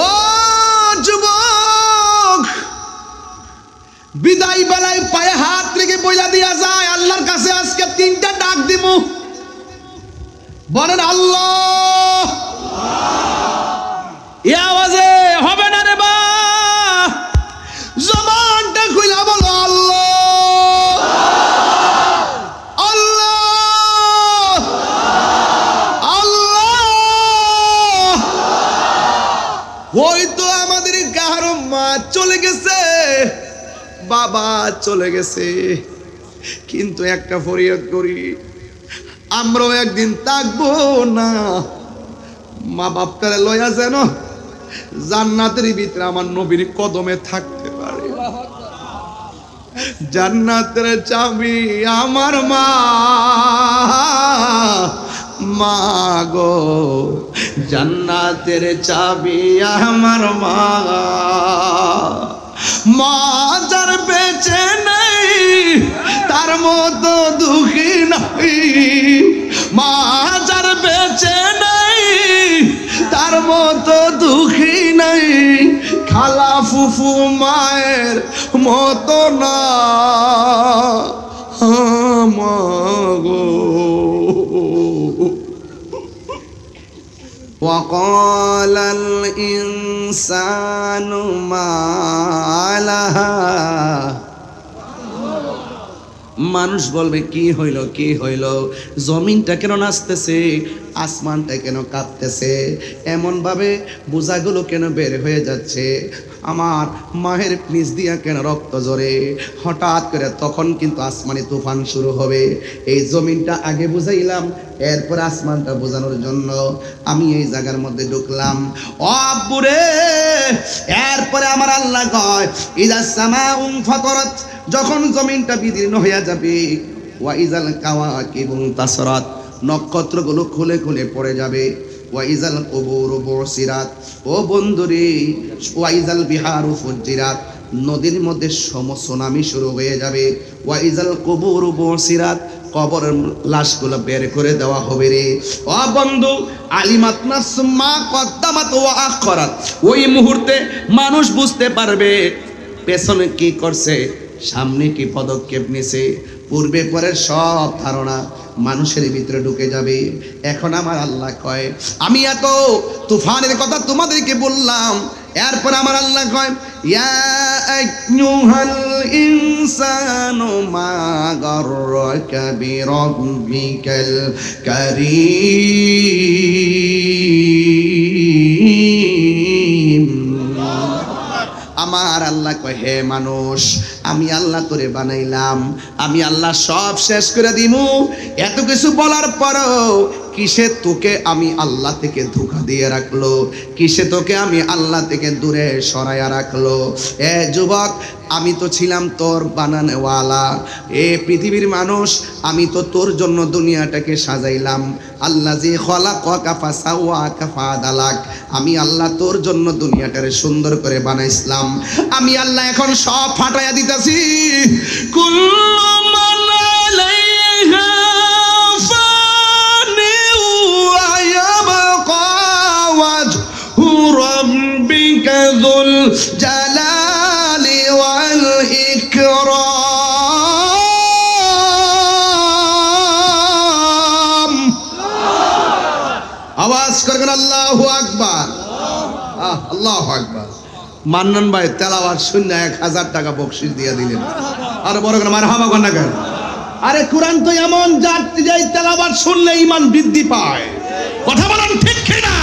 ও যুবক, বিদায় বেলায় পায়ে হাত রেখে বইলা দিয়া যায়, আল্লাহর কাছে আজকে 3টা ডাক দিমু। বলেন আল্লাহ। এই আওয়াজে হবে না রে বা, জবানটা খুইলা বলো আল্লাহ আল্লাহ আল্লাহ। হয়তো আমাদের কারো মা চলে গেছে, বাবা চলে গেছে, কিন্তু একটা ফরিয়াদ করি, আমরাও একদিন থাকবো না। মা বাপটারে লয়া যেন জান্নাতের ভিতরে আমার নবীর কদমে থাকতে পারে। জান্নাতের চাবি আমার মা, মা গো, জান্নাতের চাবি আমার মা। মা যার বেঁচে নেই তার মতো দুঃখী নাই, মা যার বেঁচে নেই তার মতো দুঃখী নাই। খালা ফুফু মায়ের মতো না মা গো। وقال الإنسان ما لها, মানুষ বলবে কি হইল কি হইল, জমিনটা কেন নাচতেছে, আসমানটা কেন কাঁপতেছে, এমন ভাবে বোঝাগুলো কেন বের হয়ে যাচ্ছে, আমার মায়ের নিচ দিয়া কেন রক্ত ঝরে। হঠাৎ করে তখন কিন্তু আসমানে তুফান শুরু হবে। এই জমিনটা আগে বুঝাইলাম, এরপর আসমানটা বোঝানোর জন্য আমি এই জায়গার মধ্যে ঢুকলাম। ও আব্বুরে, এরপরে আমার আল্লাহ কয় ইযা সামাউন ফাতারাত, যখন জমিনটা বিদীর্ণ হইয়া যাবে, ওয়া ইজাল কাওয়াকিবুন তাসরাত, নক্ষত্রগুলো খুলে খুলে পড়ে যাবে, ওয়া ইজাল কুবুরু বুসিরাত, ও বন্ধুরে, ওয়া ইজাল বিহারু ফুজ্জিরাত, নদীর মধ্যে সমসুনামি শুরু হয়ে যাবে, ওয়া ইজাল কুবুরু বুসিরাত, কবরের লাশগুলো বের করে দেওয়া হবে রে। ও বন্ধু, আলিমাত নাফসুম মা কদ্দামাত ওয়া আখরাত, ওই মুহূর্তে মানুষ বুঝতে পারবে পেছনে কি করছে, সামনে কি পদক্ষেপ নিছে, পূর্বে পরে সব ধারণা মানুষের ভিতরে ঢুকে যাবে। এখন আমার আল্লাহ কয়, আমি এত তুফানের কথা তোমাদেরকে বললাম, এরপর আমার আল্লাহ কয় ইয়া আইয়ুহাল ইনসানু মা গাররাকা বিরাব্বিকাল কারীম। আমার আল্লাহ কয়, হে মানুষ, আমি আল্লাহ তোরে বানাইলাম, আমি আল্লাহ সব শেষ করে দিমু। এত কিছু বলার পরও কিসে তোকে আমি আল্লাহ থেকে ধোঁকা দিয়ে রাখলো, কিসে তোকে আমি আল্লাহ থেকে দূরে সরাইয়া রাখলো। এ যুবক, আমি তো ছিলাম তোর বানানোওয়ালা, এ পৃথিবীর মানুষ, আমি তো তোর জন্য দুনিয়াটাকে সাজাইলাম। আল্লাহ যে খলাকাকা ফাসাওয়াকা ফাআদালাক, আমি আল্লাহ তোর জন্য দুনিয়াটারে সুন্দর করে বানাইছিলাম। আমি আল্লাহ এখন সব ফাটাইয়া দিতেছি। কুল্লু মান আলাইহা ফানি ওয়া ইয়াবকা ওয়াজহু রাব্বিকা যুল জালালি ওয়াল ইকরাম। আওয়াজ করবেন আল্লাহু আকবার, আল্লাহু আকবার। মান্নান ভাই তেলাওয়াত শুনে 1000 টাকা বকশিশ দিয়ে দিলেন। আর বড় করে মারহাবা কর না কেন? আরে কোরআন তো এমন যাত্রী যাই তেলাওয়াত শুনলে ঈমান বৃদ্ধি পায়। কথা বলেন ঠিক কি না?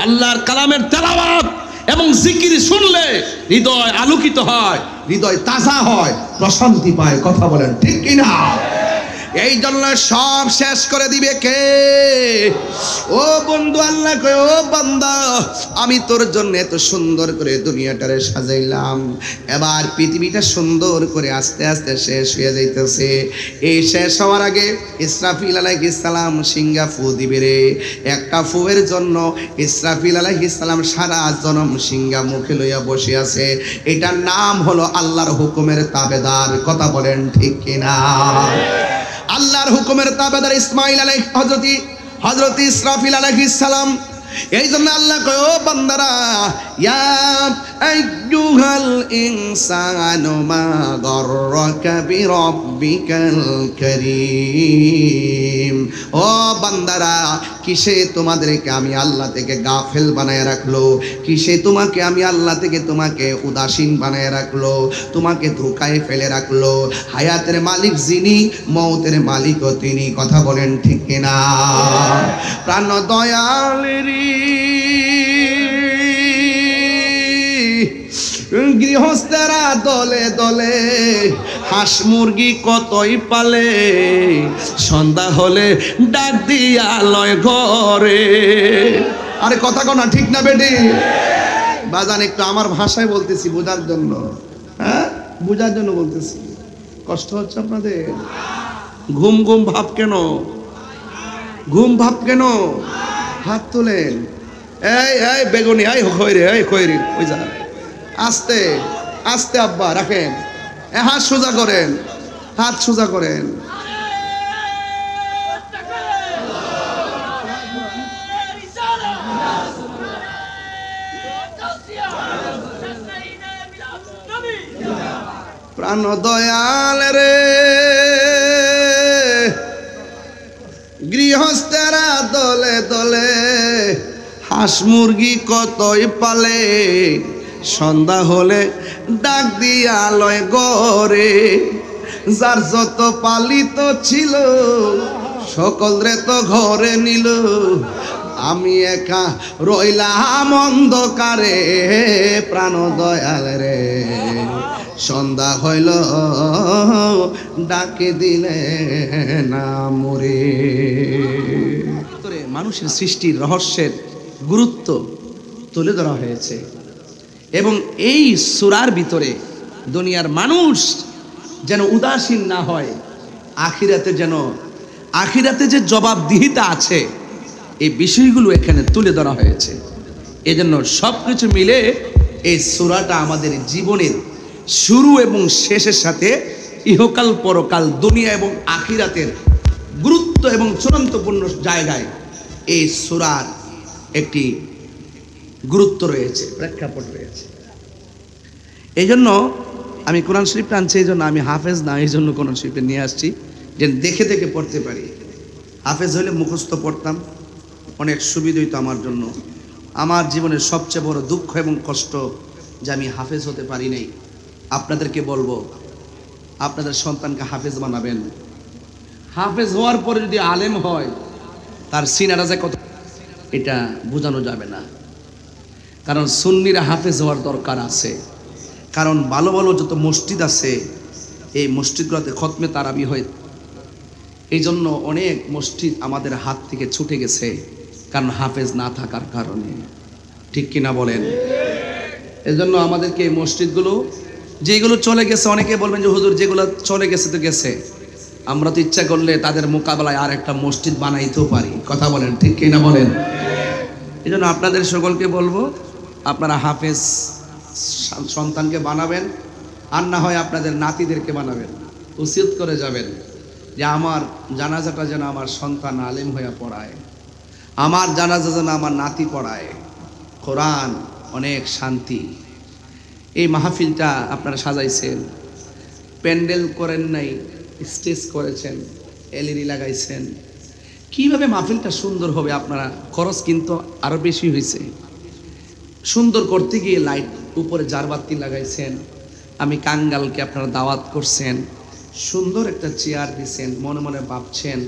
আল্লাহর কালামের তেলাওয়াত এবং জিকির শুনলে হৃদয় আলোকিত হয়, হৃদয় তাজা হয়, প্রশান্তি পায়। কথা বলেন ঠিক কি না? এই জন্য সব শেষ করে দিবে কে? ও বন্ধু, আল্লাহ কয়, ও বান্দা, আমি তোর জন্য এত সুন্দর করে দুনিয়াটারে সাজাইলাম, এবার পৃথিবীটা সুন্দর করে আস্তে আস্তে শেষ হয়ে যাইতেছে। এই শেষ হওয়ার আগে ইসরাফিল আলাইহিস সালাম সিংহা ফু দিবে রে। একটা ফুয়ের জন্য ইসরাফিল আলাইহিস সালাম সারা জনম সিংহা মুখে লইয়া বসে আছে। এটার নাম হলো আল্লাহর হুকুমের তাবেদার। কথা বলেন ঠিক কিনা? আল্লাহর হুকুমের তাবেদার ইসমাইল হযরত ইসরাফিল আলাইহিস সালাম এই জন্য আল্লাহ কয়, ও বান্দারা, ইয়া আইয়ুহাল ইনসানু মা গররাকা বিরাব্বিকাল কারীম। ও বান্দারা, কিসে তোমাদেরকে আমি আল্লাহ থেকে গাফেল বানায় রাখলো? কিসে তোমাকে আমি আল্লাহ থেকে তোমাকে উদাসীন বানায় রাখলো, তোমাকে ধোকায় ফেলে রাখলো? হায়াতের মালিক যিনি, মৌতের মালিকও তিনি। কথা বলেন ঠিক কিনা? প্রাণ দয়ালেরি গৃহস্থেরা দলে দলে হাঁস মুরগি কতই পালে, সন্ধ্যা হলে ডাক দিয়া লয় ঘরে। আরে কথা কোনা ঠিক না বেটি? বাজান একটু আমার ভাষায় বলতেছি বোঝার জন্য, হ্যাঁ বোঝার জন্য বলতেছি। কষ্ট হচ্ছে আপনাদের? ঘুম ঘুম ভাব কেন? ঘুম ভাব কেন? হাত তোলেন। এই এই বেগুনি, এই খৈরি, এই খৈরি, ওই যা আস্তে আস্তে আব্বা রাখেন। হাত সোজা করেন, হাত সোজা করেন। প্রাণ দয়াল রে গৃহস্থেরা দলে দলে হাঁস মুরগি কতই পালে, সন্ধ্যা হলে ডাক দিয়া লয় গরে। যার যত পালিত ছিল সকল রে তো ঘরে নিল, আমি একা রইলাম অন্ধকারে। প্রাণ দয়াল রে সন্ধ্যা হইল ডাকে দিলে না মরে। মানুষের সৃষ্টির রহস্যের গুরুত্ব তুলে ধরা হয়েছে এবং এই সূরার ভিতরে দুনিয়ার মানুষ যেন উদাসীন না হয়, আখিরাতে যে জবাবদিহিতা আছে এই বিষয়গুলো এখানে তুলে ধরা হয়েছে। এজন্য সবকিছু মিলে এই সূরাটা আমাদের জীবনের শুরু এবং শেষের সাথে ইহকাল পরকাল দুনিয়া এবং আখিরাতের গুরুত্ব এবং চূড়ান্তপূর্ণ জায়গায় এই সূরার একটি গুরুত্ব রয়েছে, প্রেক্ষাপট রয়েছে। এই জন্য আমি কোরআন শরীফটা আনছি, এই জন্য আমি হাফেজ না, এই জন্য কোরআন শরীফটা নিয়ে আসছি যে দেখে দেখে পড়তে পারি। হাফেজ হলে মুখস্থ পড়তাম, অনেক সুবিধা হইতো আমার জন্য। আমার জীবনের সবচেয়ে বড় দুঃখ এবং কষ্ট যে আমি হাফেজ হতে পারি নাই। আপনাদেরকে বলবো, আপনাদের সন্তানকে হাফেজ বানাবেন। হাফেজ হওয়ার পরে যদি আলেম হয়, তার সিনারা যে কত, এটা বোঝানো যাবে না। কারণ সুন্নিরা হাফেজ হওয়ার দরকার আছে। কারণ ভালো ভালো যত মসজিদ আছে, এই মসজিদগুলোতে খতমে তারাবি হয়। এই জন্য অনেক মসজিদ আমাদের হাত থেকে ছুটে গেছে, কারণ হাফেজ না থাকার কারণে। ঠিক কিনা বলেন? এই জন্য আমাদেরকে এই মসজিদগুলো যেগুলো চলে গেছে, অনেকে বলবেন যে হুজুর যেগুলো চলে গেছে তো গেছে, আমরা তো ইচ্ছা করলে তাদের মোকাবেলায় আর একটা মসজিদ বানাইতেও পারি। কথা বলেন, ঠিক কিনা বলেন? এই জন্য আপনাদের সকলকে বলবো, আপনারা হাফেজ সন্তানকে বানাবেন, আর না হয় আপনাদের নাতিদেরকে বানাবেন। উচিত করে যাবেন যে আমার জানাজাটা যেন আমার সন্তান আলেম হয়ে পড়ায়, আমার জানাজা যেন আমার নাতি পড়ায়। কোরআন অনেক শান্তি। এই মাহফিলটা আপনারা সাজাইছেন, প্যান্ডেল করেন নাই, স্টেজ করেছেন, এলইডি লাগাইছেন। কিভাবে মাহফিলটা সুন্দর হবে? আপনারা খরচ কিন্তু আরো বেশি হয়েছে। সুন্দর করতে গিয়ে লাইট উপরে জারবাতি লাগাইছেন, আমি কাঙ্গালকে আপনারা দাওয়াত করছেন, সুন্দর একটা চেয়ার দিছেন, মনে মনে ভাবছেন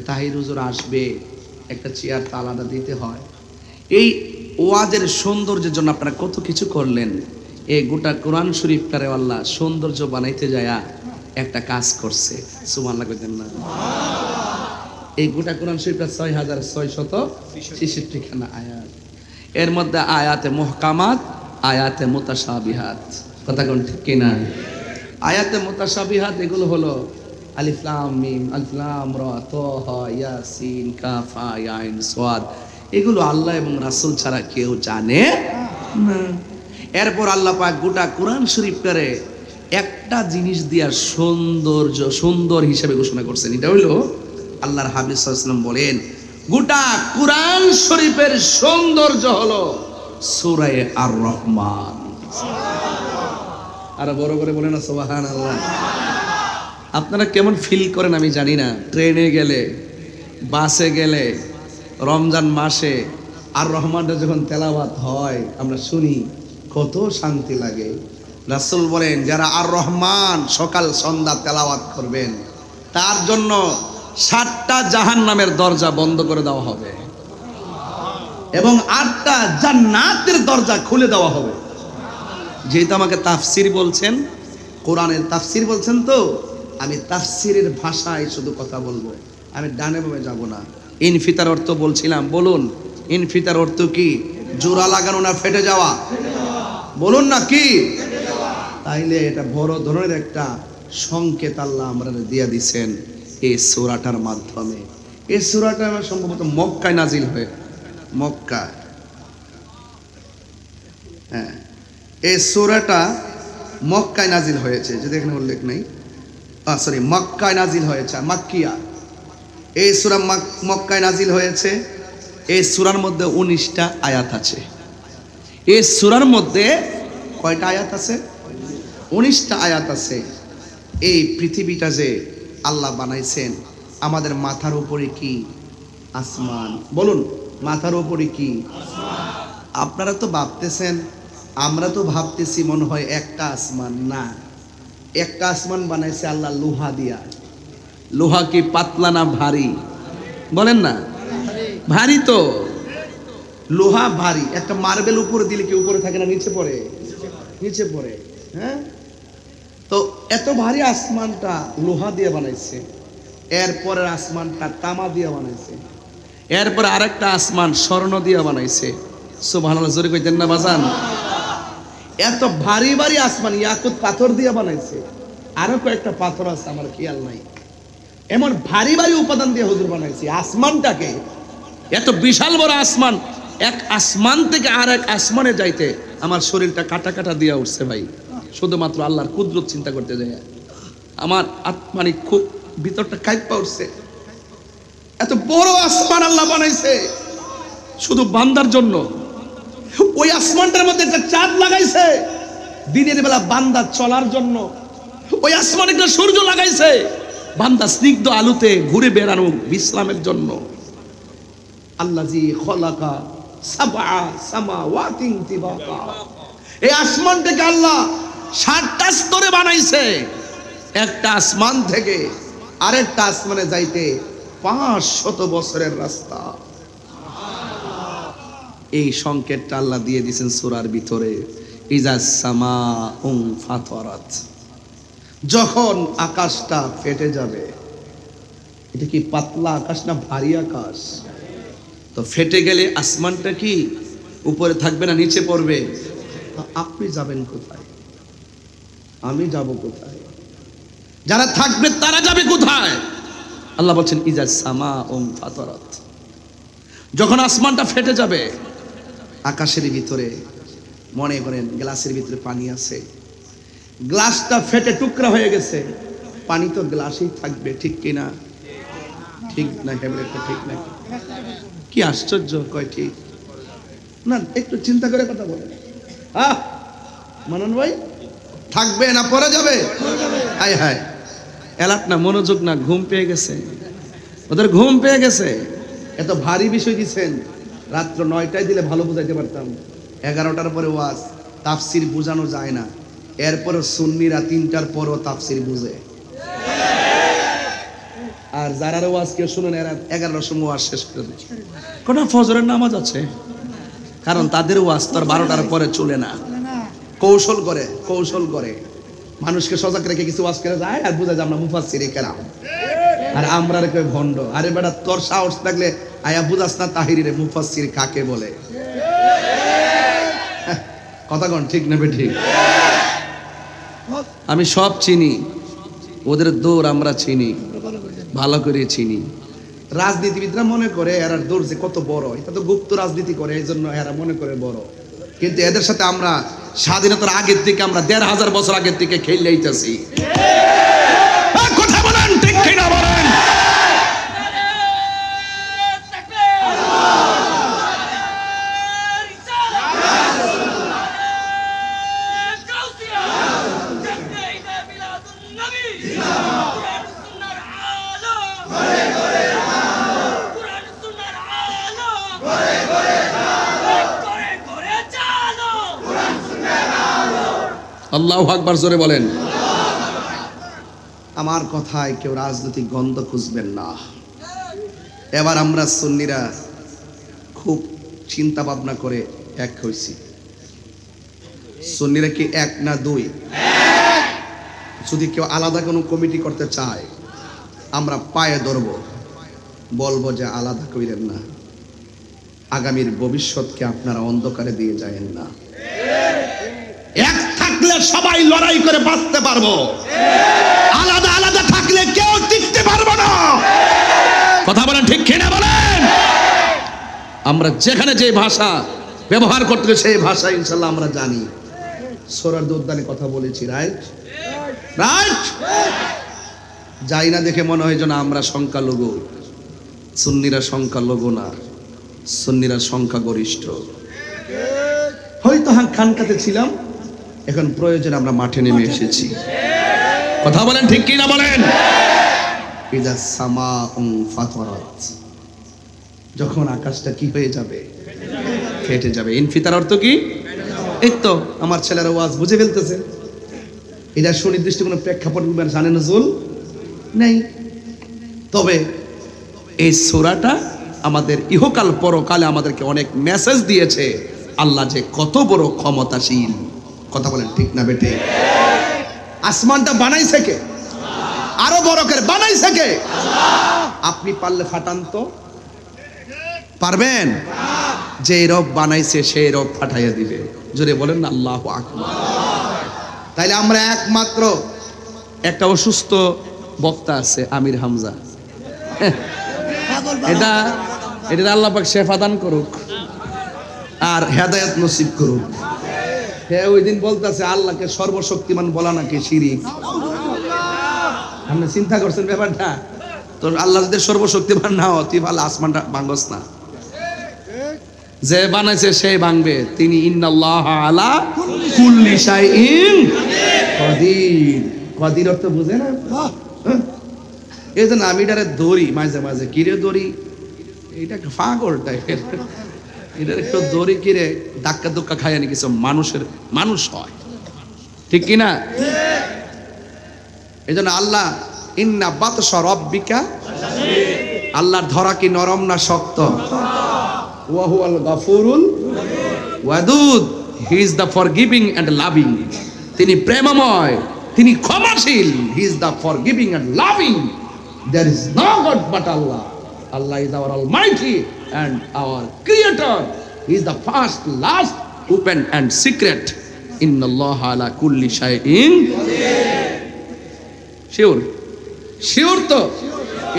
তাহির হুজুর আসবে, একটা চেয়ার তো আলাদা দিতে হয়। এই ওয়াজের সৌন্দর্যের জন্য আপনারা কত কিছু করলেন। এই গোটা কোরআন শরীফটারে আল্লাহ সৌন্দর্য বানাইতে যায়া একটা কাজ করছে। সুবহানাল্লাহ কইতেন না? এই গোটা কোরআন শরীফটা 6666 খানা আয়াত। এর মধ্যে আয়াতে মুহকামাত, আয়াতে মুতাশাবিহাত। কথা কোন ঠিক কিনা? আয়াতে মুতাশাবিহাত এগুলো হলো আলিফ লাম মিম, আলিফ লাম রা, তাহা, ইয়াসিন, কাফ, ইয়া আইন, সাদ। এগুলো আল্লাহ এবং রাসূল ছাড়া কেউ জানে না। এরপর আল্লাহ পাক গোটা কোরআন শরীফটারে একটা জিনিস দিয়া সুন্দর হিসেবে ঘোষণা করছেন। এটা হইল আল্লাহর হাবিব সাল্লাল্লাহু আলাইহি ওয়াসাল্লাম বলেন, গোটা কুরআন শরীফের সৌন্দর্য হলো সূরা আর রহমান। আর বড় করে বলেন না সুবহানাল্লাহ। আপনারা কেমন ফিল করেন আমি জানি না, ট্রেনে গেলে, বাসে গেলে, রমজান মাসে আর রহমানটা যখন তেলাওয়াত হয় আমরা শুনি কত শান্তি লাগে। রাসূল বলেন যারা আর রহমান সকাল সন্ধ্যা তেলাওয়াত করবেন তার জন্য 7টা জাহান্নামের দরজা বন্ধ করে দেওয়া হবে এবং 8টা জান্নাতের দরজা খুলে দেওয়া হবে। যেহেতু আমাকে তাফসির বলছেন, কোরআনের তাফসির বলছেন, তো আমি তাফসিরের ভাষায় শুধু কথা বলবো, আমি ডানে বামে যাব না। ইনফিতার অর্থ বলছিলাম, বলুন ইনফিতার অর্থ কি? জোড়া লাগানো না ফেটে যাওয়া? বলুন না কি? তাইলে এটা বড় ধরনের একটা সংকেত আল্লাহ আমরা দিয়ে দিচ্ছেন এই সূরাটার মাধ্যমে। এই সূরাটা সম্ভবত মক্কায় নাজিল হয়ে, মক্কা, হ্যাঁ এই সূরাটা মক্কায় নাজিল হয়েছে, যদি এখানে উল্লেখ নেই, সরি মক্কায় নাজিল হয়েছে, মাক্কিয়া। এই সূরা মক্কায় নাজিল হয়েছে। এই সূরার মধ্যে 19টা আয়াত আছে। এই সূরার মধ্যে কয়টা আয়াত আছে? 19টা আয়াত আছে। এই পৃথিবীটা যে আল্লাহ বানাইছেন, আমাদের মাথার উপরে কি? আসমান। বলুন মাথার উপরে কি? আপনারা তো ভাবতেছেন, আমরা তো ভাবতেছি মনে হয় একটা আসমান। না, একটা আসমান বানাইছে আল্লাহ লোহা দিয়া। লোহা কি পাতলা না ভারী? বলেন না, ভারী তো। লোহা ভারী। একটা মার্বেল উপরে দিলে কি উপরে থাকে না নিচে পড়ে? নিচে পড়ে। হ্যাঁ, তো এত ভারী আসমানটা লোহা দিয়ে বানাইছে। এরপরের আসমানটা তামা দিয়ে বানাইছে। এরপর আরেকটা আসমান স্বর্ণ দিয়ে বানাইছে। সুবহানাল্লাহ, জোরে কইতেন না বাজান? এত ভারী ভারী আসমান ইয়াকুত পাথর দিয়ে বানাইছে। আরো কয়েকটা পাথর আছে আমার খেয়াল নাই। এমন ভারী ভারী উপাদান দিয়ে হুজুর বানাইছে আসমানটাকে। এত বিশাল বড় আসমান, এক আসমান থেকে আর এক আসমানে যাইতে আমার শরীরটা কাটা কাটা দিয়া উঠছে ভাই, শুধুমাত্র আল্লাহর কুদরত চিন্তা করতে যায়। আমার মানে খুব ভিতরটা কাঁপা উঠছে। এত বড় আসমান আল্লাহ বানাইছে শুধু বান্দার জন্য। ওই আসমানটার মধ্যে একটা চাঁদ লাগাইছে দিনের বেলা বান্দা চলার জন্য। ওই আসমানে একটা সূর্য লাগাইছে বান্দা স্নিগ্ধ আলোতে ঘুরে বেড়ানো বিশ্রামের জন্য। আল্লাযী খলাকা সাবআ সামাওয়াতিন তিবাকা। এই আসমানটাকে আল্লাহ 7টা স্তরে বানাইছে। একটা আসমান থেকে আরেকটা আসমানে যাইতে 500 বছরের রাস্তা। এই সংকেতটা আল্লাহ দিয়ে দিয়েছেন সূরার ভিতরে। ইজাস সামাউন ফাতারাত, যখন আকাশটা ফেটে যাবে। এটা কি পাতলা আকাশ না ভারী আকাশ? তো ফেটে গেলে আসমানটা কি উপরে থাকবে না নিচে পড়বে? আপনি যাবেন কোথায়? আমি যাব কোথায়? যারা থাকবে তারা যাবে কোথায়? আল্লাহ বলছেন ইজাস সামাউন ফাতারাত, যখন আসমানটা ফেটে যাবে। আকাশের ভিতরে মনে করেন গ্লাসের ভিতরে পানি আছে, গ্লাসটা ফেটে টুকরা হয়ে গেছে, পানি তো গ্লাসেই থাকবে, ঠিক কিনা? ঠিক না? ঠিক না? কি আশ্চর্য! কয় ঠিক না? একটু চিন্তা করে কথা বলেন। মানন ভাই, থাকবে না পরে যাবে? হায় হায়, এলাক না, মনোযোগ না, ঘুম পেয়ে গেছে ওদের, ঘুম পেয়ে গেছে। এত ভারী বিষয় দিচ্ছেন। রাত্র 9টায় দিলে ভালো বুঝাইতে পারতাম। 11টার পরে ওয়াজ, তাফসির বুঝানো যায় না। এরপরে সুন্নিরা 3টার পরও তাফসির বুঝে। আর যারা ওয়াজ কেউ শুনেন এরা 11টার সময় ওয়াজ শেষ করে দেয়। কোন ফজরের নামাজ আছে, কারণ তাদের ওয়াজ তো 12টার পরে চলে না। কৌশল করে, কৌশল করে মানুষকে সজাগ রেখে কিছু ওয়াজ করে যায় আর বুঝা যায় আমরা মুফাসসিরে কেরাম, আর আমরা রেখে ভণ্ড। আরে বেটা, তোর সাহস থাকলে আয়া বুঝাস না তাহিরিরে মুফাসসির কাকে বলে? কথা কোন ঠিক না ঠিক? আমি সব চিনি, ওদের দৌড় আমরা চিনি, ভালো করে চিনি। রাজনীতিবিদরা মনে করে এরা দৌড় যে কত বড়, এটা তো গুপ্ত রাজনীতি করে, এই জন্য এরা মনে করে বড়। কিন্তু এদের সাথে আমরা স্বাধীনতার আগের থেকে, আমরা 1500 বছর আগের থেকে খেলে আইতাছি। কথা বলেন ঠিক কিনা বলেন? আল্লাহু আকবার, জোরে বলেন। আমার কথায় কেউ রাজনৈতিক গন্ধ খুঁজবেন না। এবার আমরা সুন্নিরা খুব চিন্তা ভাবনা করে এক হয়েছি। সুন্নিরা কি এক না দুই? যদি কেউ আলাদা কোনো কমিটি করতে চায় আমরা পায়ে ধরব, বলবো যে আলাদা কইলেন না, আগামীর ভবিষ্যৎকে আপনারা অন্ধকারে দিয়ে যায়েন না। এক থাকলে সবাই লড়াই করে বাঁচতে পারবো, আলাদা আলাদা থাকলে কেউ টিকতে পারবো না। কথা বলেন ঠিক কিনা বলেন? আমরা যেখানে যে ভাষা ব্যবহার করতে সেই ভাষা ইনশাল্লাহ আমরা জানি। সোহরাওয়ার্দী উদ্যানে কথা বলেছি, রাইট রাইট। যাই না দেখে মনে হয় যেন আমরা সংখ্যালঘু। সুন্নিরা সংখ্যালঘু না, সুন্নিরা সংখ্যাগরিষ্ঠ। হয়তো খানকাতে ছিলাম, এখন প্রয়োজন আমরা মাঠে নেমে এসেছি। কথা বলেন ঠিক কি না বলেন? ইদা সামাউন ফাতারাত, যখন আকাশটা কি হয়ে যাবে? ফেটে যাবে। ইনফিতার অর্থ কি? এই তো আমার ছেলেরা ওয়াজ বুঝে ফেলতেছে। এটা সুনির্দিষ্ট কোনো প্রেক্ষাপট জানে নজরুল নেই। তবে এই সূরাটা আমাদের ইহকাল পরকালে আমাদেরকে অনেক মেসেজ দিয়েছে, আল্লাহ যে কত বড় ক্ষমতাশীল। কথা বলেন ঠিক না বেটে? আসমানটা বানাইছে কে? আরো বড় করে বানাইছে কে? আপনি পারলে ফাটান তো পারবেন? যে রব বানাইছে সেই রব ফাটাইয়া দিবে। জোরে বলেন না আল্লাহু আকবার। তাইলে আমরা একমাত্র একটা অসুস্থ বক্তা আছে আমির হামজা, এটা আল্লাহ পাক শেফা দান করুক আর হেদায়েত নসিব করুক। হ্যাঁ, ওই দিন বলতেছে আল্লাহকে সর্বশক্তিমান বলা নাকি শিরিক। আপনি চিন্তা করছেন ব্যাপারটা? তো আল্লাহ যদি সর্বশক্তিমান না হয়, তুই ভালো আসমানটা ভাঙস না। যে বানাইছে সেই ভাঙবে। তিনি ইন্নাল্লাহা আলা কুল্লি শাইইন কাদির। কাদির অর্থ বুঝে না? এই যে আমি এটারে দড়ি মাঝে মাঝে, কিরে দড়ি, এটা পাগল টাইপের, এটার একটু দড়ি কিরে ধাক্কা ধুক্কা খায় না কিছু মানুষ হয়, ঠিক কিনা? এই জন্য আল্লাহ ইন্না বাতশা রাব্বিকা, আল্লাহর ধরা কি নরম না শক্ত? ওয়া হুয়াল গাফুরুল ওয়াদুদ, he is the forgiving and loving. তিনি প্রেমময়, তিনি ক্ষমাশীল। He is the forgiving and loving. There is no god but Allah. Allah is our Almighty and our Creator. He is the first, last, open and secret. Inna Allah ala kulli shay'in. Sure তো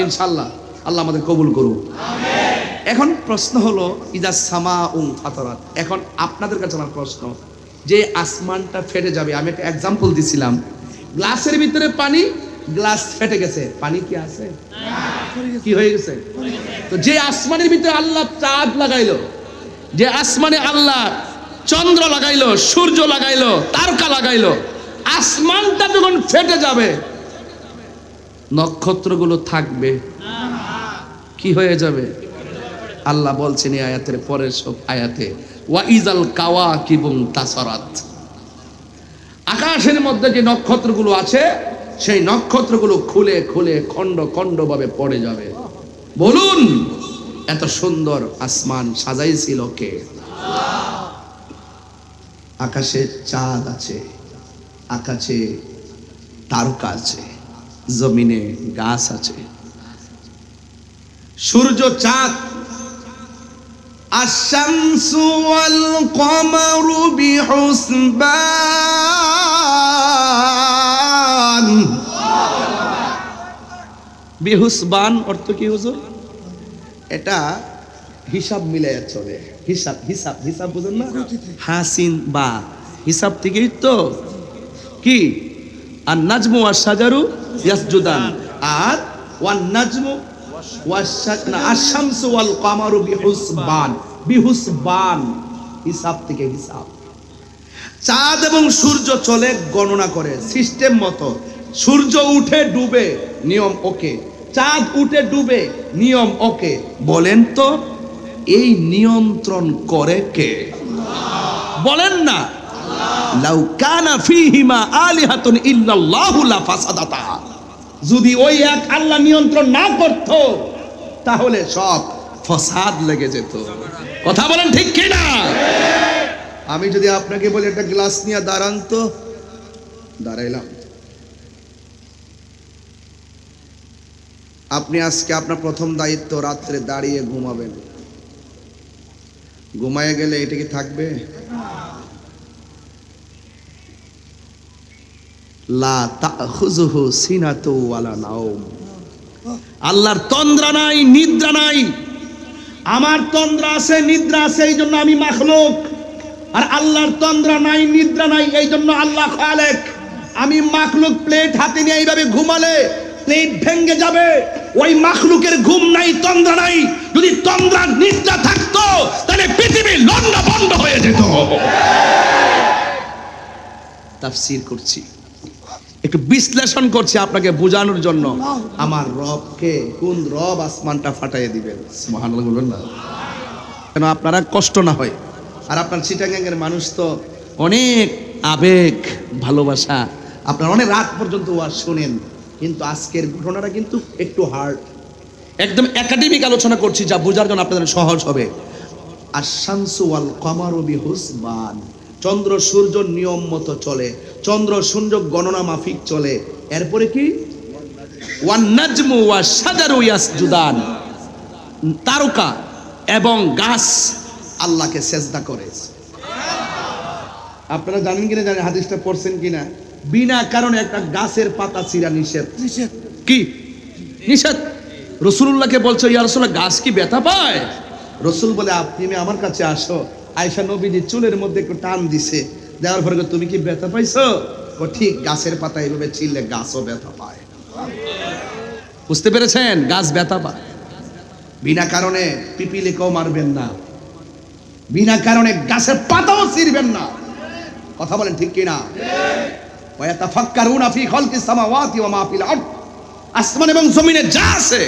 ইনশাআল্লাহ। আল্লাহ আমাদের কবুল করুন। এখন প্রশ্ন হলো ইদা সামাউন ফাতারাত। এখন আপনাদের কাছে আমার প্রশ্ন, যে আসমানটা ফেটে যাবে, আমি একটা এক্সাম্পল দিছিলাম, গ্লাসের ভিতরে পানি, গ্লাস ফেটে গেছে, পানি কি আছে? কি হয়ে গেছে? তো যে আসমানের ভিতরে আল্লাহ চাঁদ লাগাইলো, যে আসমানে আল্লাহ চন্দ্র লাগাইলো, সূর্য লাগাইলো, তারকা লাগাইলো, আসমানটা যখন ফেটে যাবে নক্ষত্রগুলো থাকবে? কি হয়ে যাবে? আল্লাহ বলছেন এই আয়াতের পরের সব আয়াতে, ওয়া ইজাল কাওয়াকিবুন তাসারাত। আকাশের মধ্যে যে নক্ষত্রগুলো আছে সেই নক্ষত্রগুলো খুলে খুলে খণ্ড খণ্ড ভাবে পড়ে যাবে। বলুন, এত সুন্দর আসমান সাজাইছিল কে? আকাশে চাঁদ আছে, আকাশে তারকা আছে, জমিনে গাছ আছে, সূর্য চাঁদ। আশ-শামসু ওয়াল কমারু বিহুসবান। বিহুসবান অর্থ কি হুজুর? এটা হিসাব মিলাইয়া চলে। হিসাব হিসাব হিসাব বুঝেন না? হাসিন বা হিসাব থেকেই তো কি আর নাজমু ওয়াস শাজারু ইয়াসজুদান, আর ওয়ান নাজমু আশ-শামসু ওয়াল কমারু বিহুসবান। বিহুসবান হিসাব থেকে হিসাব। চাঁদ এবং সূর্য চলে গণনা করে সিস্টেম মতো। সূর্য উঠে ডুবে, নিয়ম ওকে। চাঁদ উঠে ডুবে, নিয়ম ওকে। বলেন তো এই নিয়ন্ত্রণ করে কে? বলেন না। লাউ কানা ফীহিমা আলিহাতুন ইল্লাল্লাহু লাফাসাদাতা, যদি ওই এক আল্লাহ নিয়ন্ত্রণ না করত তাহলে সব ফসাদ লেগে যেত। কথা বলেন ঠিক কি না? আমি যদি আপনাকে বলি একটা গ্লাস নিয়ে দাঁড়ান তো, দাঁড়াইলাম। আপনি আজকে আপনার প্রথম দায়িত্ব রাত্রে দাঁড়িয়ে ঘুমাবেন। ঘুমায় গেলে এটা কি থাকবে? লা তাখুযুহু সিনাতু ওয়ালা নাওম। আল্লাহর তন্দ্রা নাই, নিদ্রা নাই। আমার তন্দ্রা আছে, নিদ্রা আছে, এই জন্য আমি মাখলুক। আর আল্লাহর তন্দ্রা নাই, নিদ্রা নাই, এই জন্য আল্লাহ খালেক। আমি মাখলুক, প্লেট হাতে নিয়ে এইভাবে ঘুমালে প্লেট ভেঙে যাবে। ওই মাখলুকের ঘুম নাই, তন্দ্রা নাই। যদি তন্দ্রা নিদ্রা থাকতো তাহলে পৃথিবী লন্ডা বন্ধ হয়ে যেত। তাফসীর করছি, একটু বিশ্লেষণ করছি আপনাকে বোঝানোর জন্য। আমার রবকে, কোন রব আসমানটা ফাটাইয়ে দিবেন? সুবহানাল্লাহ বলবেন না? কেন আপনারা কষ্ট না হয়। আর আপনার চিটাগাঙ্গের মানুষ তো অনেক আবেগ, ভালোবাসা, আপনারা অনেক রাত পর্যন্ত ওয়াজ শুনেন। কিন্তু আজকের ঘটনাটা কিন্তু একটু হার্ড, একদম একাডেমিক আলোচনা করছি, যা বোঝার জন্য আপনাদের সহজ হবে। আশ-শামসু ওয়াল কমারু বিহুসবান, চন্দ্র সূর্য নিয়ম মতো চলে, চন্দ্র সূর্য গণনা মাফিক চলে। এরপরে কি? ওয়ান নাজমু ওয়াশ শাজারু ইয়াসজুদান, তারকা এবং গাছ আল্লাহকে সেজদা করে। আপনারা জানেন কিনা, জানেন হাদিসটা পড়ছেন কিনা? বিনা কারণে একটা গাছের পাতা ছিঁড়া নিষেধ। কি নিষেধ? রাসূলুল্লাহকে বলছে, ইয়া রাসূলুল্লাহ, গাছ কি ব্যথা পায়? রাসূল বলে, আপনি আমার কাছে আসো। আয়েশা নবীজি চুলের মধ্যে একটু টান দিছে, দেওয়ার পরে তুমি কি ব্যথা পাইছো? ও ঠিক, গাছের পাতা এইভাবে ছিঁড়লে গাছও ব্যথা পায়। বুঝতে পেরেছেন? গাছ ব্যথা পায়। বিনা কারণে পিপিলিকেও মারবেন না, বিনা কারণে গাছের পাতাও ছিঁড়বেন না। কথা বলেন ঠিক কিনা? ওয়া ইয়াতাফাক্কারুনা ফি খালকিস সামাওয়াতি ওয়া মা ফিল আরদ, আসমান এবং জমিনে যা আছে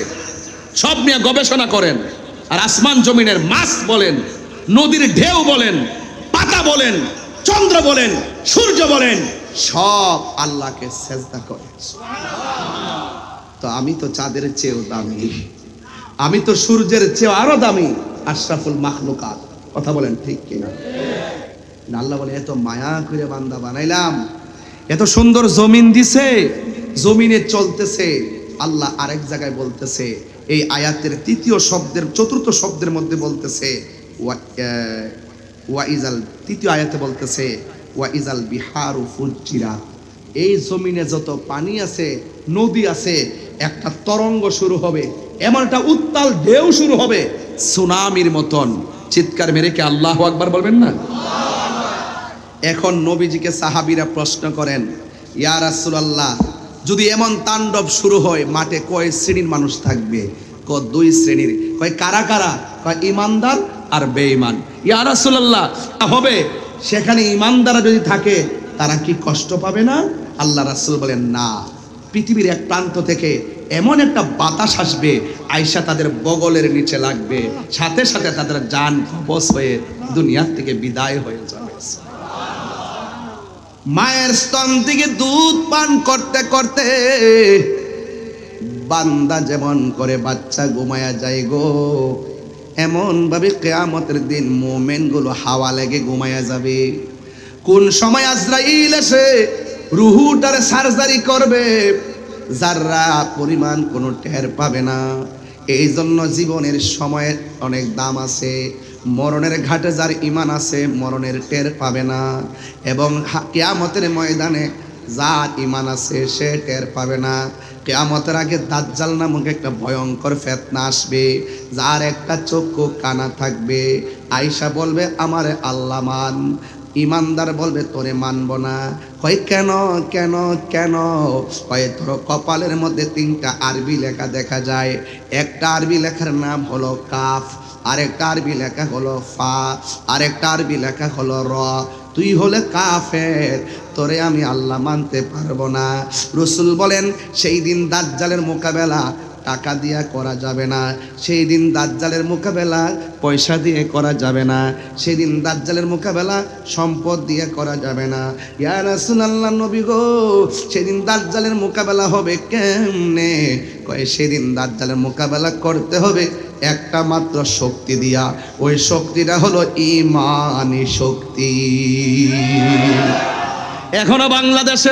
সব নিয়ে গবেষণা করেন। আর আসমান জমিনের মাছ বলেন, নদীর ঢেউ বলেন, পাতা বলেন, চন্দ্র বলেন, সূর্য বলেন, সব আল্লাহকে সেজদা করে। তো আমি তো চাঁদের চেয়েও দামি, আমি তো সূর্যের চেয়েও আরো দামি, আশরাফুল মাখলুকাত। কথা বলেন ঠিক কিনা? আল্লাহ বলে, এত মায়া করে বান্দা বানাইলাম, এত সুন্দর জমিন দিছে, জমিনে চলতেছে। আল্লাহ আরেক জায়গায় বলতেছে, এই আয়াতের তৃতীয় শব্দের, চতুর্থ শব্দের মধ্যে বলতেছে, ওয়াইজাল, তৃতীয় আয়াতে বলতেছে ওয়াইজাল বিহারু ফুজ্জিরাত। এই জমিনে যত পানি আছে, নদী আছে, একটা তরঙ্গ শুরু হবে, এমন একটা উত্তাল ঢেউ শুরু হবে সুনামির মতন। চিৎকার মেরে কি আল্লাহু আকবার বলবেন না? এখন নবীজিকে সাহাবীরা প্রশ্ন করেন, ইয়া রাসূলুল্লাহ, যদি এমন তাণ্ডব শুরু হয়, মাঠে কয় শ্রেণীর মানুষ থাকবে? কয় দুই শ্রেণীর। কয় কারা কারা? কয় ইমানদার আর বেঈমান। ইয়া রাসূলুল্লাহ, হবে সেখানে ইমানদাররা যদি থাকে তারা কি কষ্ট পাবে না? আল্লাহ রাসূল বলেন, না, পৃথিবীর এক প্রান্ত থেকে এমন একটা বাতাস আসবে, আয়েশা তাদের বগলের নিচে লাগবে, সাথে সাথে তাদের জান কবজ হয়ে দুনিয়া থেকে বিদায় হয়ে যাবে। মায়ের স্তন থেকে দুধ পান করতে করতে বান্দা যেমন করে বাচ্চা ঘুমায়া যায় গো, এমন ভাবে কিয়ামতের দিন মুমিন গুলো হাওয়া লেগে ঘুমায়া যাবে। কোন সময় আজরাইল এসে রুহুটারে সার্জারি করবে, যারা পরিমাণ কোনো টের পাবে না। এই জন্য জীবনের সময়ের অনেক দাম আছে। মরণের ঘাটে যার ঈমান আছে, মরণের টের পাবে না। এবং কিয়ামতের ময়দানে যার ঈমান আছে, সে টের পাবে না। কিয়ামতের আগে দাজ্জাল নামক একটা ভয়ঙ্কর ফিতনা আসবে, যার একটা চক্ষু কানা থাকবে। আয়েশা বলবে, আমারে আল্লাহ মান। ইমানদার বলবে, তোরে মানব না। কয় কেন কেন কেন? কয় তোর কপালের মধ্যে 3টা আরবি লেখা দেখা যায়। একটা আরবি লেখার নাম হলো কাফ, আরেকটা আরবি লেখা হলো ফা, আরেকটা আরবি লেখা হলো র। তুই হলে কাফের, তোরে আমি আল্লাহ মানতে পারবো না। রাসূল বলেন, সেই দিন দাজ্জালের মোকাবেলা টাকা দিয়া করা যাবে না, সেই দিন দাজ্জালের মোকাবেলা পয়সা দিয়ে করা যাবে না, সেদিন দাজ্জালের মোকাবেলা সম্পদ দিয়ে করা যাবে না। ইয়া রাসূলুল্লাহ নবী গো, সেদিন দাজ্জালের মোকাবেলা হবে কেমনে? কয় সেদিন দাজ্জালের মোকাবেলা করতে হবে একটা মাত্র শক্তি দিয়া, ওই শক্তিটা হলো ঈমানি শক্তি। এখনো বাংলাদেশে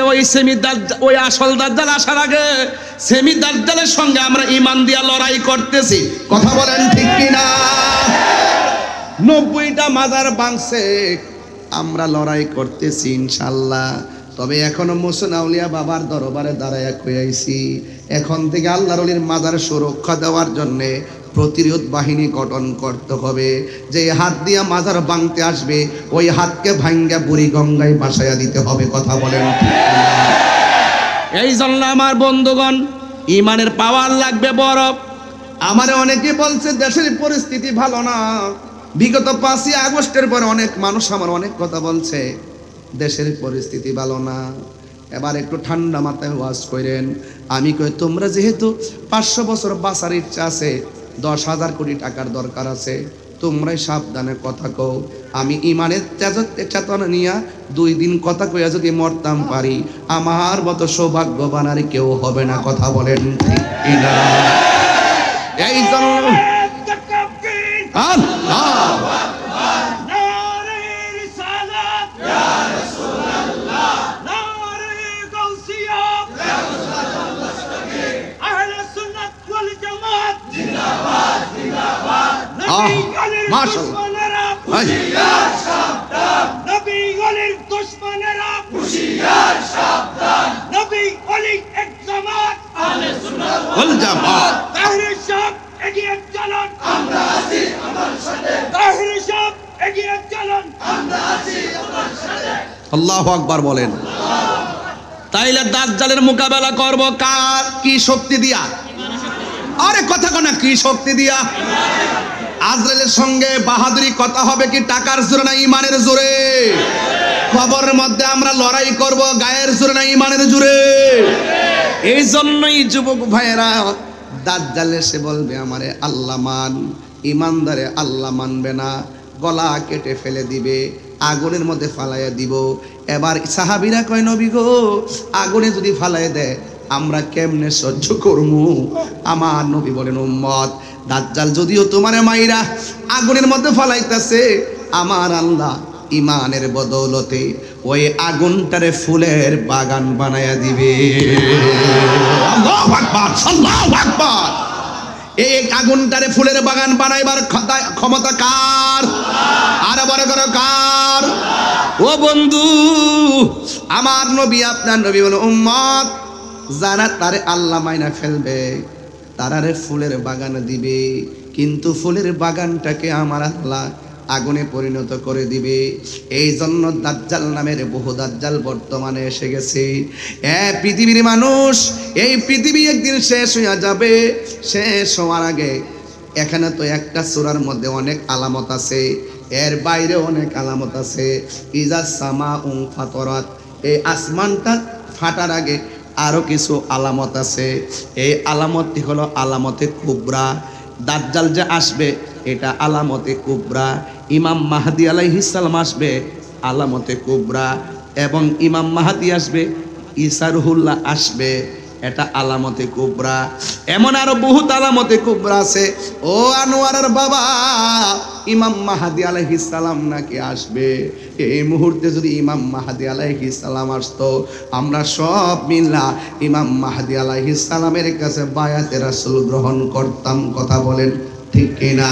ওই আসল দাজ্জাল আসার আগে সেমি দাজ্জালের সঙ্গে আমরা ঈমান দিয়া লড়াই করতেছি, কথা বলেন ঠিক কিনা? 90টা মাজার ভাঙছে, আমরা লড়াই করতেছি ইনশাআল্লাহ। তবে এখনো মুসনা আউলিয়া বাবার দরবারে দাঁড়ায়া কইয়াইছি, এখন থেকে আল্লাহর ওলির মাজার সুরক্ষা দেওয়ার জন্যে প্রতিরোধ বাহিনী গঠন করতে হবে। যে হাত দিয়া মাজার ভাঙতে আসবে ওই হাতকে ভাঙ্গা বুড়ি গঙ্গায় ভাসাইয়া দিতে হবে, কথা বলেন। এই জন্য আমার বন্ধুগণ, ইমানের পাওয়ার লাগবে বড়। আমারে অনেকে বলছে দেশের পরিস্থিতি ভালো না, বিগত 5ই আগস্টের পরে অনেক মানুষ আমার অনেক কথা বলছে দেশের পরিস্থিতি ভালো না। এবার একটু ঠান্ডা মাথায় ওয়াজ করেন। আমি কই তোমরা যেহেতু 500 বছর বাঁচার ইচ্ছা আছে, 10,000 কোটি টাকার দরকার আছে, তোমরাই সাবধানে কথা কও। আমি ইমানের চেতনা নিয়া 2 দিন কথা কইয়া যদি মরতাম পারি, আমার মতো সৌভাগ্যবান আর কেউ হবে না, কথা বলেন ঠিক কিনা? এই জন্য আল্লাহু আকবার, নারে রিসালাত ইয়া রাসূলুল্লাহ, নারে গাউসিয়া ইয়া রাসূলুল্লাহ মুস্তাকিম, আহলে সুন্নাত ওয়াল জামাত জিন্দাবাদ জিন্দাবাদ। নবী ওয়ালির দুশমনেরা হুশিয়ার সাবধান, নবী ওয়ালির দুশমনেরা হুশিয়ার সাবধান, নবী ওয়ালি এক জামাত আহলে সুন্নাত ওয়াল জামাত। তাহরির সাহেব এগিয়ে চলুন, আমরা আছি আপনার সাথে। তাহরির সাহেব এগিয়ে চলুন, আমরা আছি আপনার সাথে। আল্লাহু আকবার বলেন। তাইলে দাজ্জালের মোকাবেলা করব কার কি শক্তি দিয়া? আরে কথা কোনা, কি শক্তি দিয়া? আজরাইলের সঙ্গে বাহাদুরি কথা হবে কি টাকার জোরে না ঈমানের জোরে? খবরের মধ্যে আমরা লড়াই করব গায়ের জোরে না ঈমানের জোরে? এই জন্যই যুবক ভাইয়েরা, দাজ্জাল এসে বলবে আমারে আল্লাহ মান, ইমানদারে আল্লাহ মানবে না, গলা কেটে ফেলে দিবে, আগুনের মধ্যে ফালাইয়া দিব। এবার সাহাবীরা কয় নবী গো, আগুনে যদি ফালাইয়া দেয় আমরা কেমনে সহ্য করবো? আমার নবী বলেন উম্মত, দাজ্জাল যদিও তোমারে মাইরা আগুনের মধ্যে ফালাইতেছে, আমার আল্লাহ ইমানের বদৌলতে ওই আগুনটারে ফুলের বাগান বানায়া দিবে। আল্লাহু আকবার, আল্লাহু আকবার। এই আগুনটারে ফুলের বাগান বানাইবার ক্ষমতা কার? আর বড় করে কার? ও বন্ধু, আমার নবী আপনার নবী বলে উম্মত, যারা তারে আল্লাহ মাইনা ফেলবে তারারে ফুলের বাগান দিবে, কিন্তু ফুলের বাগানটাকে আমার আল্লাহ আগুনে পরিণত করে দিবে। এই জন্য দাজ্জাল নামের বহু দাজ্জাল বর্তমানে এসে গেছে। পৃথিবীর মানুষ, এই পৃথিবী একদিন শেষ হয়ে যাবে। শেষ হওয়ার আগে এখানে তো একটা সূরার মধ্যে অনেক আলামত আছে, এর বাইরে অনেক আলামত আছে। ইজা সামাউ ফাতরাত, এই আসমানটা ফাটার আগে আরো কিছু আলামত আছে। এই আলামতটি হলো আলামতে কুবরা। দাজ্জাল যে আসবে এটা আলামতে কুবরা। ইমাম মাহদী আলাইহিস সালাম আসবে আলামতে কুবরা, এবং ইমাম মাহদী আসবে, ঈসা রুহুল্লাহ আসবে, এটা আলামতে কুবরা। এমন আরো বহুত আলামতে কুবরা আছে। ও আনোয়ারের বাবা, ইমাম মাহদী আলাইহিস সালাম নাকি আসবে। এই মুহূর্তে যদি ইমাম মাহদী আলাইহিস সালাম আসতো, আমরা সব মিল্লা ইমাম মাহদী আলাইহিস সালামের কাছে বায়াতে রাসূল গ্রহণ করতাম, কথা বলেন ঠিক কিনা?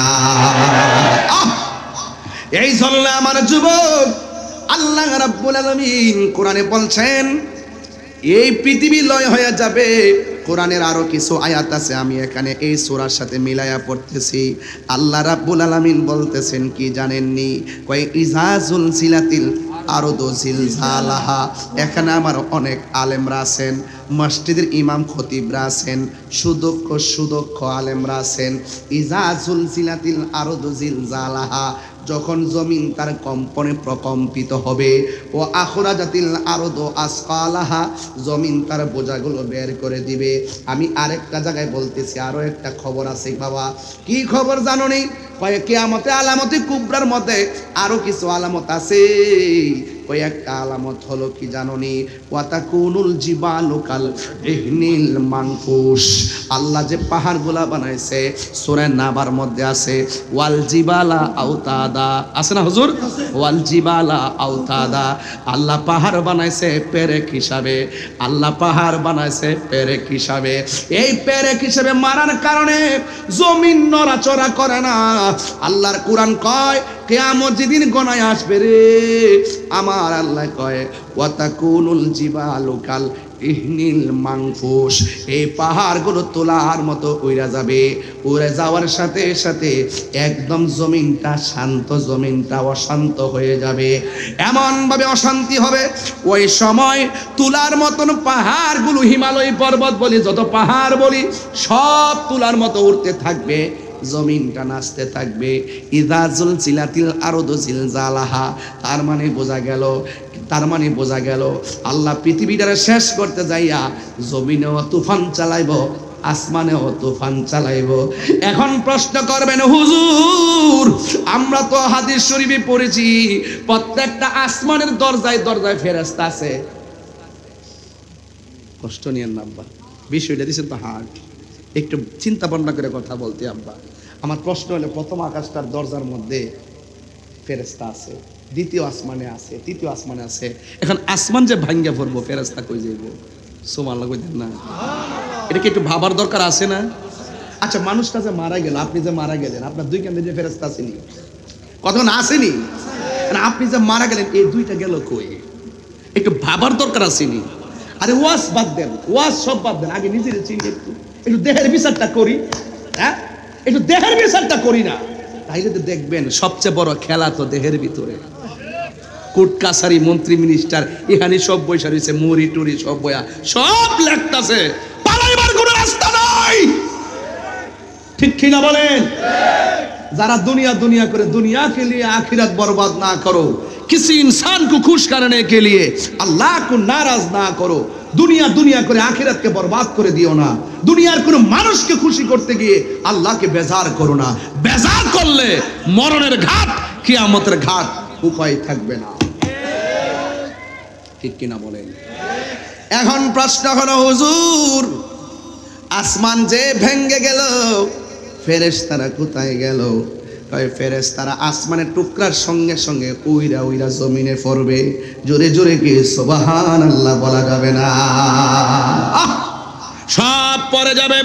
এই জন্য আমার যুবক, আল্লাহ রাব্বুল আলামিন কোরআনে বলছেন এই পৃথিবী লয় হয়ে যাবে। কোরআনের আরো কিছু আয়াত আছে, আমি এখানে এই সূরার সাথে মিলায়া পড়তেছি। আল্লাহ রাব্বুল আলামিন বলতেছেন কি জানেননি? কয় ইজা জুলজিলাতিল আরদু জিলজালাহা। এখানে আমার অনেক আলেমরা আছেন, মসজিদের ইমাম খতিবরা আছেন, সুদক্ষ আলেমরা আছেন। ইজা জুলজিলাতিল আরদু জিলজালাহা, যখন জমিন তার কম্পনে প্রকম্পিত হবে, ও আখরাজাতিল আরদু আসকালাহা, জমিন তার বোঝাগুলো বের করে দিবে। আমি আরেকটা জায়গায় বলতেছি, আরো একটা খবর আছে বাবা। কি খবর জানো নি? কিয়ামতে আলামতে কুবরার মধ্যে আরো কিছু আলামত আছে। কয়েকটা আলামত হলো কি জানোনি? ওয়াতাকুনুল জিবালু কাল ইহনিল মানফুস, আল্লাহ যে পাহাড়গুলা বানাইছে সূরা নাবার মধ্যে আছে ওয়াল জিবালা আওতাদা, আছে না হুজুর? ওয়াল জিবালা আওতাদা, আল্লাহ পাহাড় বানাইছে পেরেক হিসাবে, আল্লাহ পাহাড় বানাইছে পেরেক হিসাবে। এই পেরেক হিসাবে মারার কারণে জমিন নড়াচড়া করে না। আল্লাহর কোরআন কয় কিয়ামত যেদিন গণায় আসবে রে, আমার আল্লাহ কয় ওয়াতাকুনুল জিবালু কাল ইহনিল মানফুস, এই পাহাড়গুলো তোলার মতো উড়ে যাবে। উড়ে যাওয়ার সাথে সাথে একদম জমিনটা শান্ত, জমিনটা অশান্ত হয়ে যাবে। এমন ভাবে অশান্তি হবে, ওই সময় তুলার মতন পাহাড়গুলো, হিমালয় পর্বত বলি, যত পাহাড় বলি, সব তুলার মতো উঠতে থাকবে, জমিনটা নাচতে থাকবে। ইযা জুলজিলাতিল আরদু জিলজালাহা, তার মানে বোঝা গেল আল্লাহ পৃথিবীটারে শেষ করতে যাইয়া জমিনেও তুফান চালাইব, আসমানেও তুফান চালাইব। এখন প্রশ্ন করবেন হুজুর, আমরা তো হাদিস শরীফে পড়েছি প্রত্যেকটা আসমানের দরজায় দরজায় ফেরেশতা আছে। কষ্ট নিয়েন না আব্বা, বিষয়টা দিচ্ছেন তো হার্ট, একটু চিন্তা ভাবনা করে কথা বলতে আব্বা। আমার প্রশ্ন হলো, প্রথম আকাশটার দরজার মধ্যে ফেরেশতা আছে, দ্বিতীয় আসমানে আছে, তৃতীয় আসমানে আছে। এখন আসমান যে ভাঙ্গা পড়বো, ফেরেশতা কই যাইব? সুবহানাল্লাহ কইতেন না? এটা কি একটু ভাবার দরকার আছে না? আচ্ছা, মানুষটা যে মারা গেল, আপনি যে মারা গেলেন, আপনার দুই কাঁধে যে ফেরেশতা আসেনি, কতক্ষণ আসেনি? আপনি যে মারা গেলেন, এই দুইটা গেল কই? একটু ভাবার দরকার আসেনি? আরে ওয়াজ বাদ দেন, ওয়াজ সব বাদ দেন, আগে নিজের চিন্তা একটু দেহের বিচারটা করি। হ্যাঁ, একটু দেহের বিচারটা করি না, তাইলে তো দেখবেন সবচেয়ে বড় খেলা তো দেহের ভিতরে। কোর্ট কাছারি, মন্ত্রী, মিনিস্টার, এখানে সব বৈশা রয়েছে, মুড়ি টুরি সব বয়া, সব লেখতাছে, পালাইবার কোনো রাস্তা নাই। ঠিক কিনা বলেন? যারা দুনিয়া দুনিয়া করে, दुनिया के लिए आखिरत बर्बाद ना करो, किसी इंसान को खुश करने के लिए अल्लाह को नाराज ना करो। দুনিয়া দুনিয়া করে আখিরাতকে বরবাদ করে দিও না। দুনিয়ার কোনো মানুষকে খুশি করতে গিয়ে আল্লাহকে বেজার করো না। বেজার করলে মরণের ঘাট, কিয়ামতের ঘাট, উপায় থাকবে না। ঠিক কিনা বলেন? এখন প্রশ্ন হলো হুজুর, আসমান যে ভেঙে গেল, ফেরেশতারা কোথায় গেল? ফেরেশতারা আসমানের টুকরার সঙ্গে সঙ্গে উইরা উইরা জমিনে পড়বে। জোরে জোরে কি সুবহানাল্লাহ বলা যাবে না? সব পড়ে যাবে।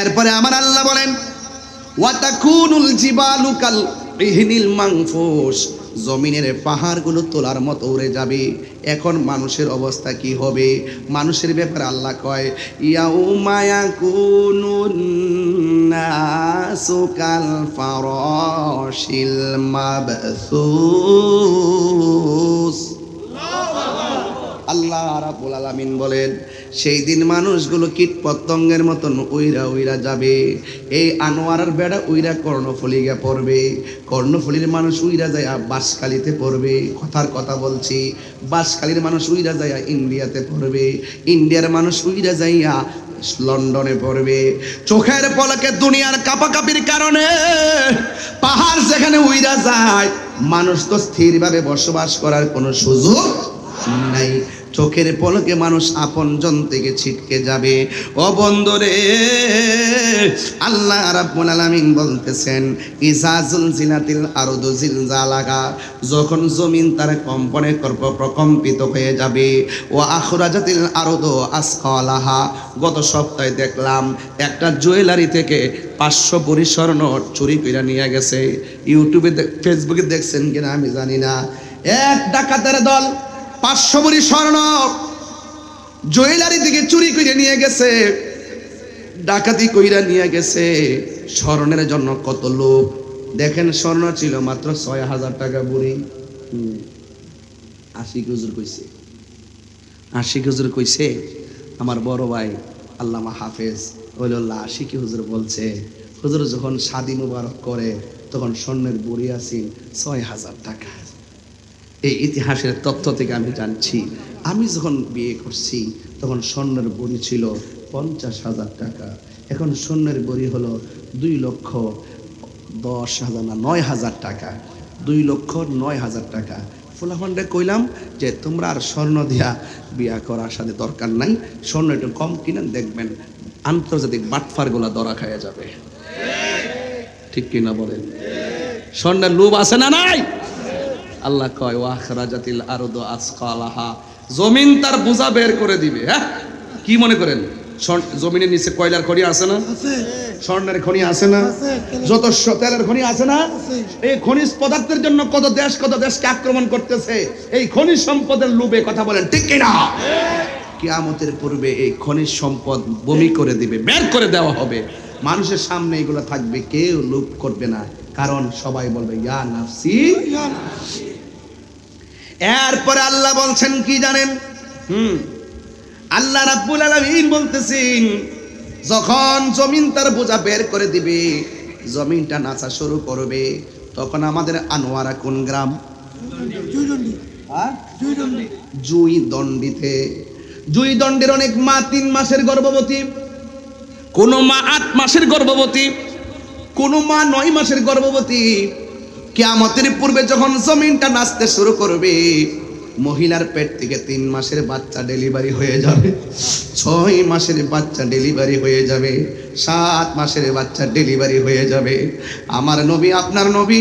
এরপরে আমার আল্লাহ বলেন ওয়াতাকুনুল জিবালু কাল ইহনিল মানফুস, জমিনের পাহাড়গুলো তোলার মতো উড়ে যাবে। এখন মানুষের অবস্থা কি হবে? মানুষের ব্যাপারে আল্লাহ কয় ইয়াউমা ইয়াকুনুন নাসু কাল ফারাশিল মাবসুস। আল্লাহ রাব্বুল আলামিন বলেন সেই দিন মানুষগুলো কীট পতঙ্গের মতন উইরা উইরা যাবে। এই আনোয়ারের বেড়া উইরা কর্ণফুলিগা পড়বে, কর্ণফুলির মানুষ উইরা যায় বাঁশখালীতে পড়বে। কথার কথা বলছি, বাঁশখালীর মানুষ উইরা যায় ইন্ডিয়াতে পড়বে, ইন্ডিয়ার মানুষ উইরা যাইয়া লন্ডনে পড়বে। চোখের পলকে দুনিয়ার কাপাকাপির কারণে পাহাড় যেখানে উইরা যায়, মানুষ তো স্থিরভাবে বসবাস করার কোনো সুযোগ নাই। চোখের পলকে মানুষ আপনজন থেকে ছিটকে যাবে। ও বন্ধুরে, আল্লাহ রাব্বুল আলামিন বলতেছেন ইজা জুলজিলাতিল আরদু জিলজালাহা, যখন জমিন তার কম্পনে প্রকম্পিত হয়ে যাবে। ও আখরাজাতিল আরদু আসকালাহা, গত সপ্তাহে দেখলাম একটা জুয়েলারি থেকে 500 ভরি স্বর্ণ চুরি করে নিয়ে গেছে। ইউটিউবে ফেসবুকে দেখছেন কিনা আমি জানি না, এক ডাকাতের দল 500 ভরি স্বর্ণ জুয়েলারি থেকে চুরি করে নিয়ে গেছে, ডাকাতি কইরা নিয়ে গেছে। স্বর্ণের জন্য কত লোক দেখেন। স্বর্ণ ছিল মাত্র 6000 টাকা ভরি। আশিক হুজুর কইছে আমার বড় ভাই আল্লামা হাফেজ ওলিউল্লাহ আশিকি হুজুর বলছে, হুজুর যখন শাদি মুবারক করে তখন স্বর্ণের বড়ি আসিন ৬,০০০ টাকা। এই ইতিহাসের তথ্য থেকে আমি জানছি, আমি যখন বিয়ে করছি তখন স্বর্ণের বড়ি ছিল ৫০,০০০ টাকা। এখন স্বর্ণের বড়ি হলো ২,১০,০০০ না ৯,০০০ টাকা, ২,০৯,০০০ টাকা। ফুলাফান্ডে কইলাম যে তোমরা আর স্বর্ণ দিয়া বিয়া করার সাথে দরকার নাই, স্বর্ণ একটু কম কিনেন, দেখবেন আন্তর্জাতিক বাটফারগুলা ধরা খাইয়া যাবে। ঠিক কিনা বলেন? স্বর্ণের লোভ আছে না নাই? আল্লাহ কয় ওয়াখরাজাতিল আরদু আসকালাহা, জমিন তার বোঝা বের করে দিবে। হ্যাঁ, কি মনে করেন জমিনের নিচে কয়লার খনি আছে না? স্বর্ণের খনি আছে না? যত তেলের খনি আছে না? এই খনিজ পদার্থের জন্য কত দেশকে আক্রমণ করতেছে, এই খনিজ সম্পদের লোভে। কথা বলেন ঠিক কিনা? কিয়ামতের পূর্বে এই খনিজ সম্পদ বমি করে দিবে, বের করে দেওয়া হবে। মানুষের সামনে এগুলো থাকবে, কেউ লোভ করবে না, কারণ সবাই বলবে ইয়া নাফসি। এরপরে আল্লাহ বলছেন কি জানেন? আল্লাহ রাব্বুল আলামিন বলতেছেন, যখন জমিন তার বোঝা বের করে দিবে, জমিনটা নাচা শুরু করবে, তখন আমাদের আনোয়ারা কোন গ্রাম? জুইদণ্ডিতে। জুইদণ্ডের অনেক মা 3 মাসের গর্ভবতী, কোন মা 8 মাসের গর্ভবতী, কোন মা 9 মাসের গর্ভবতী। কিয়ামতের পূর্বে যখন জমিনটা নাচতে শুরু করবে, মহিলার পেট থেকে 3 মাসের বাচ্চা ডেলিভারি হয়ে যাবে, 6 মাসের বাচ্চা ডেলিভারি হয়ে যাবে, 7 মাসের বাচ্চা ডেলিভারি হয়ে যাবে। আমার নবী, আপনার নবী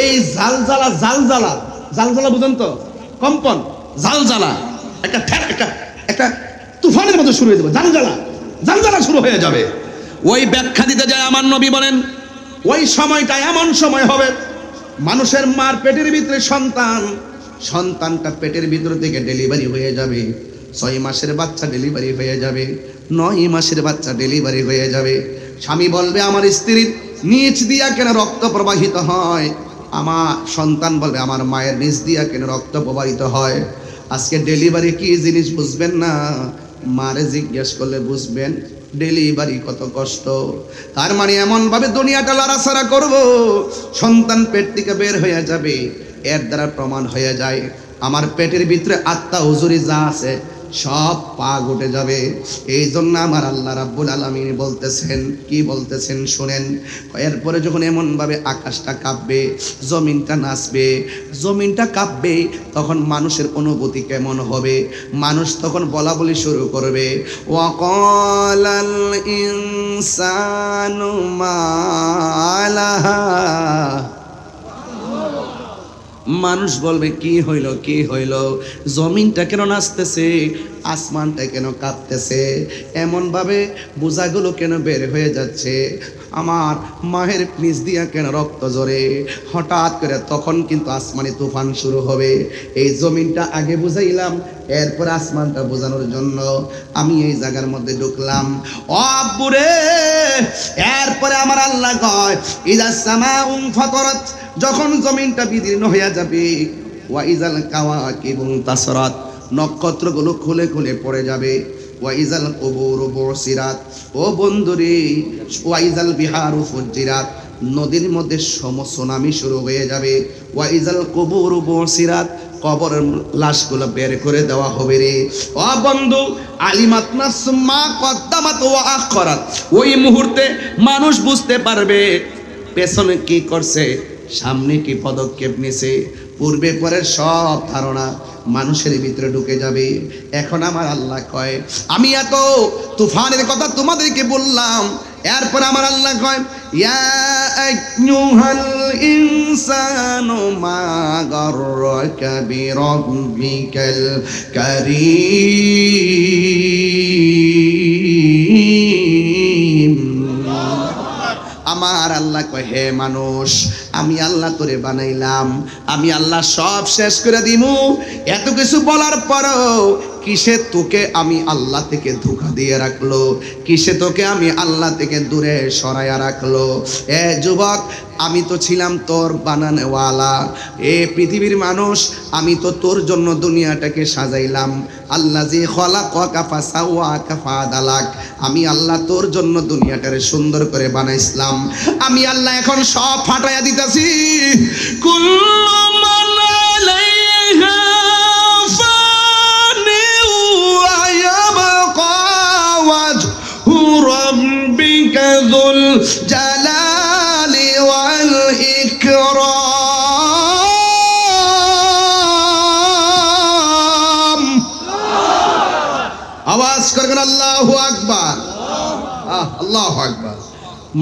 এই জালজালা বুঝেন তো? কম্পন, জালজালা একটা তুফানের মতো শুরু হয়ে যাবে, জালজালা শুরু হয়ে যাবে। ওই ব্যাখ্যা দিতে যায় আমার নবী বলেন, ওই সময়টা এমন সময় হবে, মানুষের মার পেটের ভিতরে সন্তানটা পেটের ভিতর থেকে ডেলিভারি হয়ে যাবে, 6 মাসের বাচ্চা ডেলিভারি হয়ে যাবে, 9 মাসের বাচ্চা ডেলিভারি হয়ে যাবে। স্বামী বলবে আমার স্ত্রীর নিচ দিয়া কেন রক্ত প্রবাহিত হয়, আমার সন্তান বলবে আমার মায়ের নিচ দিয়া কেন রক্ত প্রবাহিত হয়। আজকে ডেলিভারি কি জিনিস বুঝবেন না, মারে জিজ্ঞেস করলে বুঝবেন ডেলিভারি কত কষ্ট। তার মানে এমন ভাবে দুনিয়াটা লড়াছাড়া করব, সন্তান পেট থেকে বের হয়ে যাবে, এর দ্বারা প্রমাণ হয়ে যায় আমার পেটের ভিতরে আত্মা হুজুরি যা আছে সব পাক উঠে যাবে। এই জন্য আমার আল্লাহ রাব্বুল আলামিন বলতেছেন, কি বলতেছেন শুনেন। এরপরে যখন এমন ভাবে আকাশটা কাঁপবে, জমিনটা নাচবে, জমিনটা কাঁপবে, তখন মানুষের অনুভূতি কেমন হবে? মানুষ তখন বলা বলি শুরু করবে, ওয়াকালাল ইনসানু মা লাহা। মানুষ বলবে কি হইল, কি হইল, জমিনটা কেন নাচতেছে, আসমানটা কেন কাঁপতেছে, এমন ভাবে বোঝাগুলো কেন বের হয়ে যাচ্ছে, আমার মায়ের নিচ দিয়া কেন রক্ত ঝরে। হঠাৎ করে তখন কিন্তু আসমানে তুফান শুরু হবে। এই জমিনটা আগে বুঝাইলাম, এরপর আসমানটা বোঝানোর জন্য আমি এই জায়গার মধ্যে ঢুকলাম। ও আব্বুরে, এরপরে আমার আল্লাহ কয় ইযা সামাউন ফাতারাত, যখন জমিনটা বিদীর্ণ হয়ে যাবে, ওয়া ইজাল কাওয়াকিবুন তাসরাত, নক্ষত্রগুলো খুলে খুলে পড়ে যাবে, ওয়া ইজাল কুবুরু বুসিরাত, ও বন্ধুরে, ওয়া ইজাল বিহারু ফুজ্জিরাত, নদীর মধ্যে সুনামি শুরু হয়ে যাবে, ওয়া ইজাল কুবুরু বুসিরাত, কবরের লাশগুলো বের করে দেওয়া হবে রে। ও বন্ধু, আলিমাত নাফসুম মা কদ্দামাত ওয়া আখরাত, ওই মুহূর্তে মানুষ বুঝতে পারবে পেছনে কি করছে, সামনে কি পদক্ষেপ নিছে, পূর্বে পরে সব ধারণা মানুষের ভিতরে ঢুকে যাবে। এখন আমার আল্লাহ কয়, আমি এত তুফানের কথা তোমাদেরকে বললাম, এরপর আমার আল্লাহ কয় ইয়া আইয়ুহাল ইনসানু মা গাররাকা বিরাব্বিকাল কারীম। আমার আল্লাহ কয়, হে মানুষ, আমি আল্লাহ তোরে বানাইলাম, আমি আল্লাহ সব শেষ করে দিমু। এত কিছু বলার পরও কিসে তোকে আমি আল্লাহ থেকে ধোঁকা দিয়ে রাখলো, কিসে তোকে আমি আল্লাহ থেকে দূরে সরাইয়া রাখলো। এ যুবক, আমি তো ছিলাম তোর বানানেওয়ালা, এ পৃথিবীর মানুষ, আমি তো তোর জন্য দুনিয়াটাকে সাজাইলাম। আল্লাযী খালাকাকা ফাসাওয়াকা ফাআদালাক, আমি আল্লাহ তোর জন্য দুনিয়াটারে সুন্দর করে বানাইছিলাম। আমি আল্লাহ এখন সব ফাটাইয়া দিতেছি। কুল্লু মান আলাইহা ফানি ওয়া ইয়াবকা ওয়াজহু রাব্বিকা যুল জালালি ওয়াল ইকরাম। আওয়াজ করবেন আল্লাহু আকবার, আল্লাহু আকবার।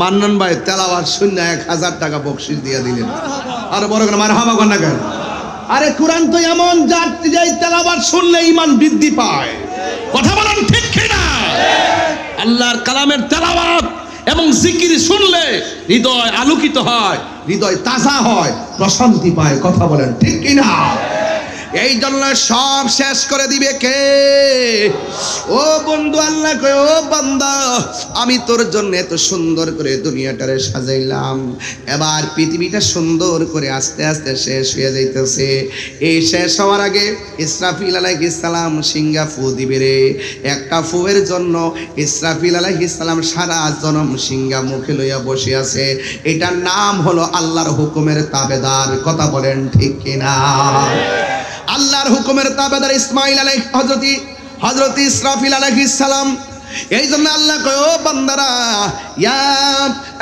মান্নান ভাই তেলাওয়াত শূন্য 1000 টাকা বকশিশ দিয়ে দিলেন। আর বড় করে মারহাবা কর না কেন? আরে কোরআন তো এমন জাতি যাই তেলাওয়াত শুনলে ঈমান বৃদ্ধি পায়। কথা বলেন ঠিক কি না? আল্লাহর কালামের তেলাওয়াত এবং জিকির শুনলে হৃদয় আলোকিত হয়, হৃদয় তাজা হয়, প্রশান্তি পায়। কথা বলেন ঠিক কি না? এই জন্য সব শেষ করে দিবে কে? ও বন্ধু, আল্লাহ কয় ও বান্দা, আমি তোর জন্য এত সুন্দর করে দুনিয়াটারে সাজাইলাম, এবার পৃথিবীটা সুন্দর করে আস্তে আস্তে শেষ হয়ে যাইতেছে। এই শেষ হওয়ার আগে ইসরাফিল আলাইহিস সালাম সিংহা ফু দিবে রে। একটা ফুয়ের জন্য ইসরাফিল আলাইহিস সালাম সারা জনম সিংহা মুখে লইয়া বসে আছে। এটার নাম হলো আল্লাহর হুকুমের তাবেদার। কথা বলেন ঠিক কিনা? আল্লাহর হুকুমের তাবেদার ইসমাইল হযরত ইসরাফিল আলাইহিস সালাম। এই জন্য আল্লাহ কয় ও বান্দারা, ইয়া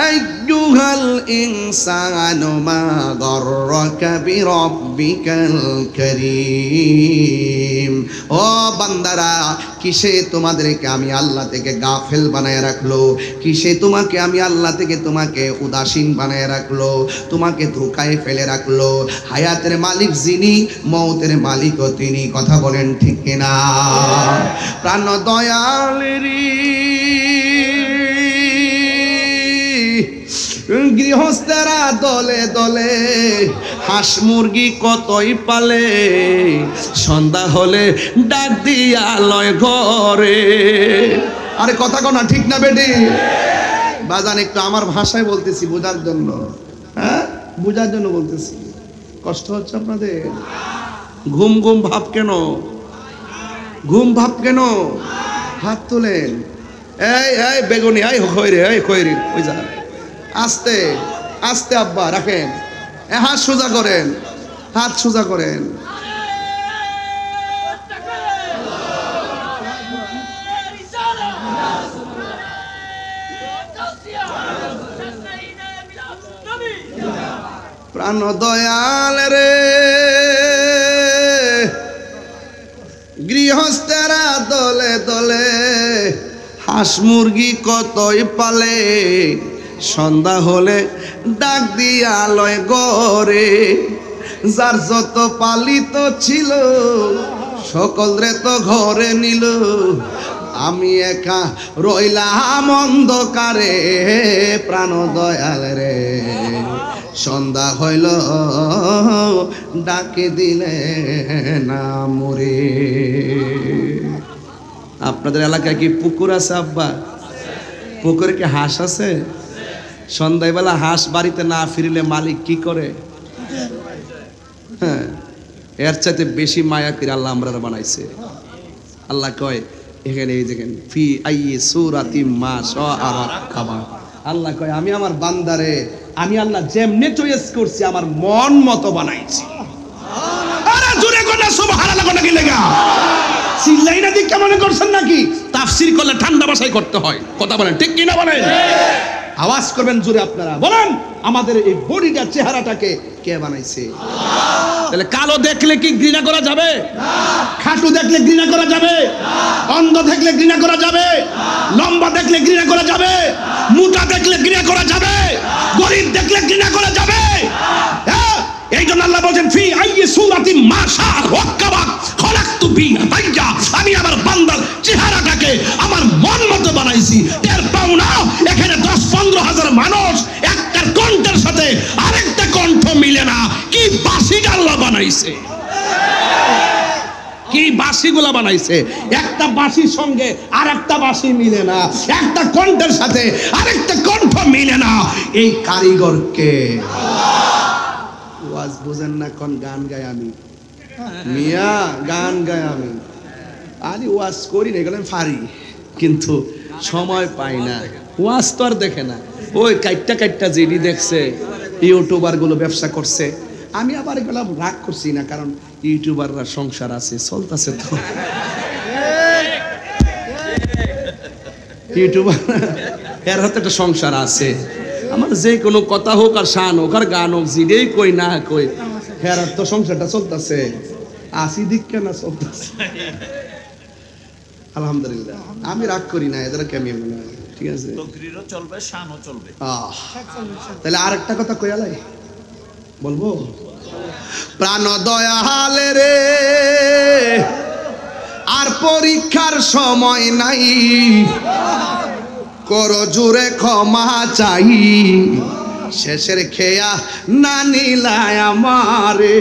আইয়ুহাল ইনসানু মা গাররাকা বিরাব্বিকাল কারীম। ও বান্দারা, কিসে তোমাদেরকে আমি আল্লাহ থেকে গাফেল বানায় রাখলো, কিসে তোমাকে আমি আল্লাহ থেকে তোমাকে উদাসীন বানায় রাখলো, তোমাকে ধোঁকায় ফেলে রাখলো। হায়াতের মালিক যিনি, মৌতের মালিকও তিনি। কথা বলেন ঠিক কিনা? প্রাণ দয়ালেরি গৃহস্থেরা দলে দলে হাঁস মুরগি কতই পালে, সন্ধ্যা হলে ডাক দিয়া লয় ঘরে। আরে কথা কোনা ঠিক না বেটি? বাজান একটু আমার ভাষায় বলতেছি বোঝার জন্য, হ্যাঁ বোঝার জন্য বলতেছি। কষ্ট হচ্ছে আপনাদের? ঘুম ঘুম ভাব কেন? ঘুম ভাব কেন? হাত তোলেন। এই এই বেগুনি, এই খৈরি, এই খৈরি, ওই যা আস্তে আস্তে আব্বা রাখেন। হাত সোজা করেন, হাত সোজা করেন। প্রাণ দয়াল রে গৃহস্থেরা দলে দলে হাঁস মুরগি কতই পালে, সন্ধ্যা হলে ডাক দিয়া লয় গরে। যার যত পালিত ছিল সকলরে তো ঘরে নিল, আমি একা রইলাম অন্ধকারে। প্রাণ দয়াল রে সন্ধ্যা হইল ডাকে দিলে না মরে। আপনাদের এলাকায় কি পুকুর আছে আব্বা? পুকুরে কি হাঁস আছে? সন্ধ্যাবেলা হাঁস বাড়িতে না ফিরলে মালিক কি করে? হ্যাঁ, এর চাইতে বেশি মায়া করে আল্লাহ আমরা বানাইছে। আল্লাহ কয় এখানে এই দেখেন, ফি আইয়ি সূরাতিম মা শাআ রাক্কাবা। আল্লাহ কয় আমি আমার বান্দারে, আমি আল্লাহ যেমনে চয়েস করছি আমার মন মতো বানাইছি। আরে জোরে কোনা সুবহানাল্লাহ কোনা কি লাগা? চিল্লাই না দি কেমন করছেন নাকি? তাফসীর করলে ঠান্ডা ভাষায় করতে হয়। কথা বলেন ঠিক কি না বলেন? আওয়াজ করবেন জোরে আপনারা, বলেন আমাদের এই বডিটা চেহারাটাকে কে বানাইছে? তাহলে কালো দেখলে কি ঘৃণা করা যাবে? খাটু দেখলে ঘৃণা করা যাবে? অন্ধ দেখলে ঘৃণা করা যাবে? লম্বা দেখলে ঘৃণা করা যাবে? মোটা দেখলে ঘৃণা করা যাবে? গরিব দেখলে ঘৃণা করা যাবে? এই জন্য আল্লাহ বলেন ফি আইয়ি সূরাতিন মা শাআ রাক্কাবা খলাকতু বিয়াদাইয়া। আমি আমার বান্দার চেহারাটাকে আমার মন মতো বানাইছি। টের পাও না এখানে 10-15 হাজার মানুষ, একটা কণ্ঠের সাথে আরেকটা কণ্ঠ মিলে না। কি বাসিটা আল্লাহ বানাইছে। কি বাঁশিগুলা বানাইছে, একটা বাঁশির সঙ্গে আর একটা বাঁশি মিলে না, একটা কণ্ঠের সাথে আরেকটা কণ্ঠ মিলে না। এই কারিগরকে ওয়াজ বুঝেন না, কোন গান গাই আমি মিয়া, গান গাই আমি। আরে ওয়াজ করি না, এগুলো আমি পারি, কিন্তু সময় পাই না। ওয়াজ তো আর দেখে না, ওই কাইটটা কাইটটা যেটি দেখছে ইউটিউবার গুলো ব্যবসা করছে, আমি আবার এগুলো রাগ করছি না, কারণ ইউটিউবাররা সংসার আছে, চলতেছে তো। ইউটিউবার এর হাতে একটা সংসার আছে। আমার যে কোনো কথা হোক আর শান হোক আর গান হোক, যেটাই কই না কই, হেরার তো সংসারটা চলতেছে, আসি দিক কেন চলতেছে। আলহামদুলিল্লাহ, আমি রাগ করি না, এদেরকে আমি মনে হয় ঠিক আছে, তকরিরও চলবে, শানও চলবে। তাহলে আরেকটা কথা কইয়ালাই বলবো, প্রাণ দয়াল রে, আর পরীক্ষার সময় নাই, করো জুড়ে ক্ষমা চাই, শেষের খেয়া না নিলায় আমারে,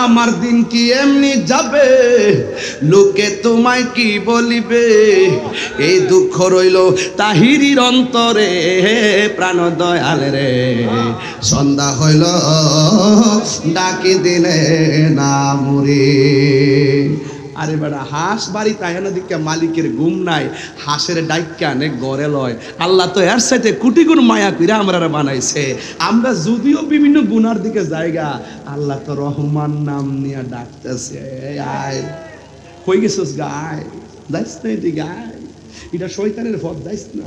আমার দিন কি এমনি যাবে, লোকে তোমায় কি বলিবে, এই দুঃখ রইল তাহিরির অন্তরে, প্রাণ দয়াল রে, সন্ধ্যা হইল ডাকি দিলে না মুরে। আরে বেটা, হাঁস বাড়ি তাই না দিকে মালিকের ঘুম নাই, হাঁসের ডাইকা নে গড়ে লয়। আল্লাহ তো এর সাথে কোটি গুণ মায়া কইরা আমরা বানাইছে। আমরা যদিও বিভিন্ন গুনার দিকে জায়গা, আল্লাহ তো রহমান নাম নিয়ে ডাকতেছে, আয় হয়ে গেছিস গায়, যাইস না এদিকে আয়, এটা শয়তানের পথ, যাইস না,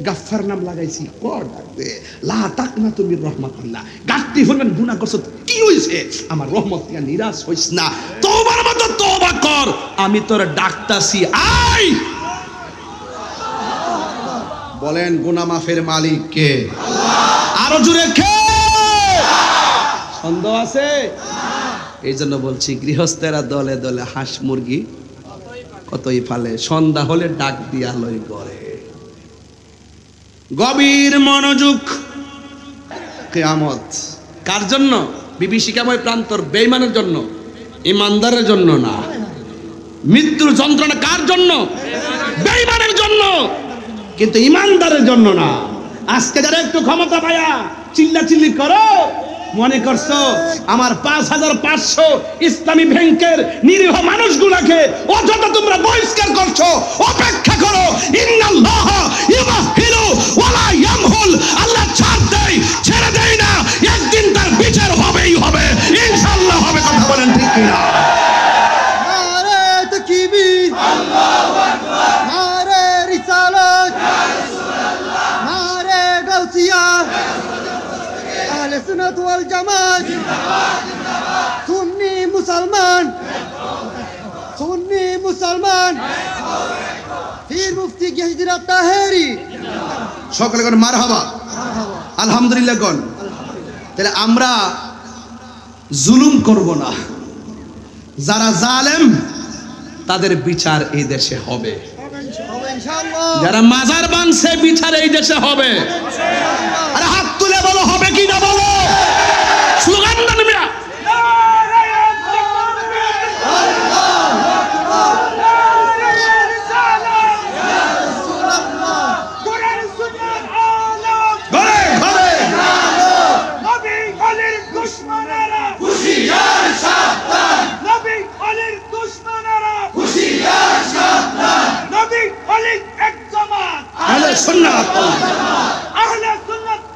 গাফফার নাম লাগাইছি, কর ডাক দে, লা তাক না তুমি রহমাতুল্লাহ, গাত্তি হলেন গুনাহ করছ, কি হইছে, আমার রহমত নিয়ে নিরাশ হইস না, তওবার মতো তওবা কর, আমি তোর ডাকতাছি, আয়। বলেন গুনাহ মাফের মালিক কে? আল্লাহ। আরো জোরে কে? সন্দেহ আছে? এই জন্য বলছি, গৃহস্থেরা দলে দলে হাঁস মুরগি কতই ফালে, সন্ধ্যা হলে ডাক দিয়া লই করে। গভীর মনোযোগ, কিয়ামত কার জন্য? বিভীষিকাময় প্রান্তর বেঈমানের জন্য, ইমানদারের জন্য না। মৃত্যুর যন্ত্রণা কার জন্য? বেঈমানের জন্য, কিন্তু ইমানদারের জন্য না। আজকে যারা একটু ক্ষমতা পায়া চিল্লাচিল্লি করো, মনে করছো আমার ৫৫০০ ইসলামী ব্যাংকের নিরীহ মানুষগুলাকে অযথা তোমরা বহিষ্কার করছো। অপেক্ষা করো, ইন্নাল্লাহ ইউমাহিলু ওয়ালা ইয়ামহুল, আল্লাহ ছাড় দেয়, ছেড়ে দেয় না, একদিন তার বিচার হবেই হবে, ইনশাআল্লাহ হবে। কথা বলেন ঠিক কিনা? নারে তাকবীর, আল্লাহু আকবার, নারে রিসালাত, ইয়া রাসূলুল্লাহ, নারে গাউসিয়া, আহলে সুন্নাত ওয়াল জামাত জিন্দাবাদ, জিন্দাবাদ, সুন্নি মুসলমান, সুন্নি মুসলমান, পীর মুফতি গিয়াসউদ্দিন তাহেরি, সকলে কোন মারহাবা, আলহামদুলিল্লাহ কোন। তাহলে আমরা জুলুম করব না, যারা জালেম তাদের বিচার এই দেশে হবে, ইনশাআল্লাহ। যারা মাজার বানছে বিচার এই দেশে হবে। আরে হাত তুলে বলো, হবে কি না বলো, স্লোগান দেন মিয়া। আহলে সুন্নাত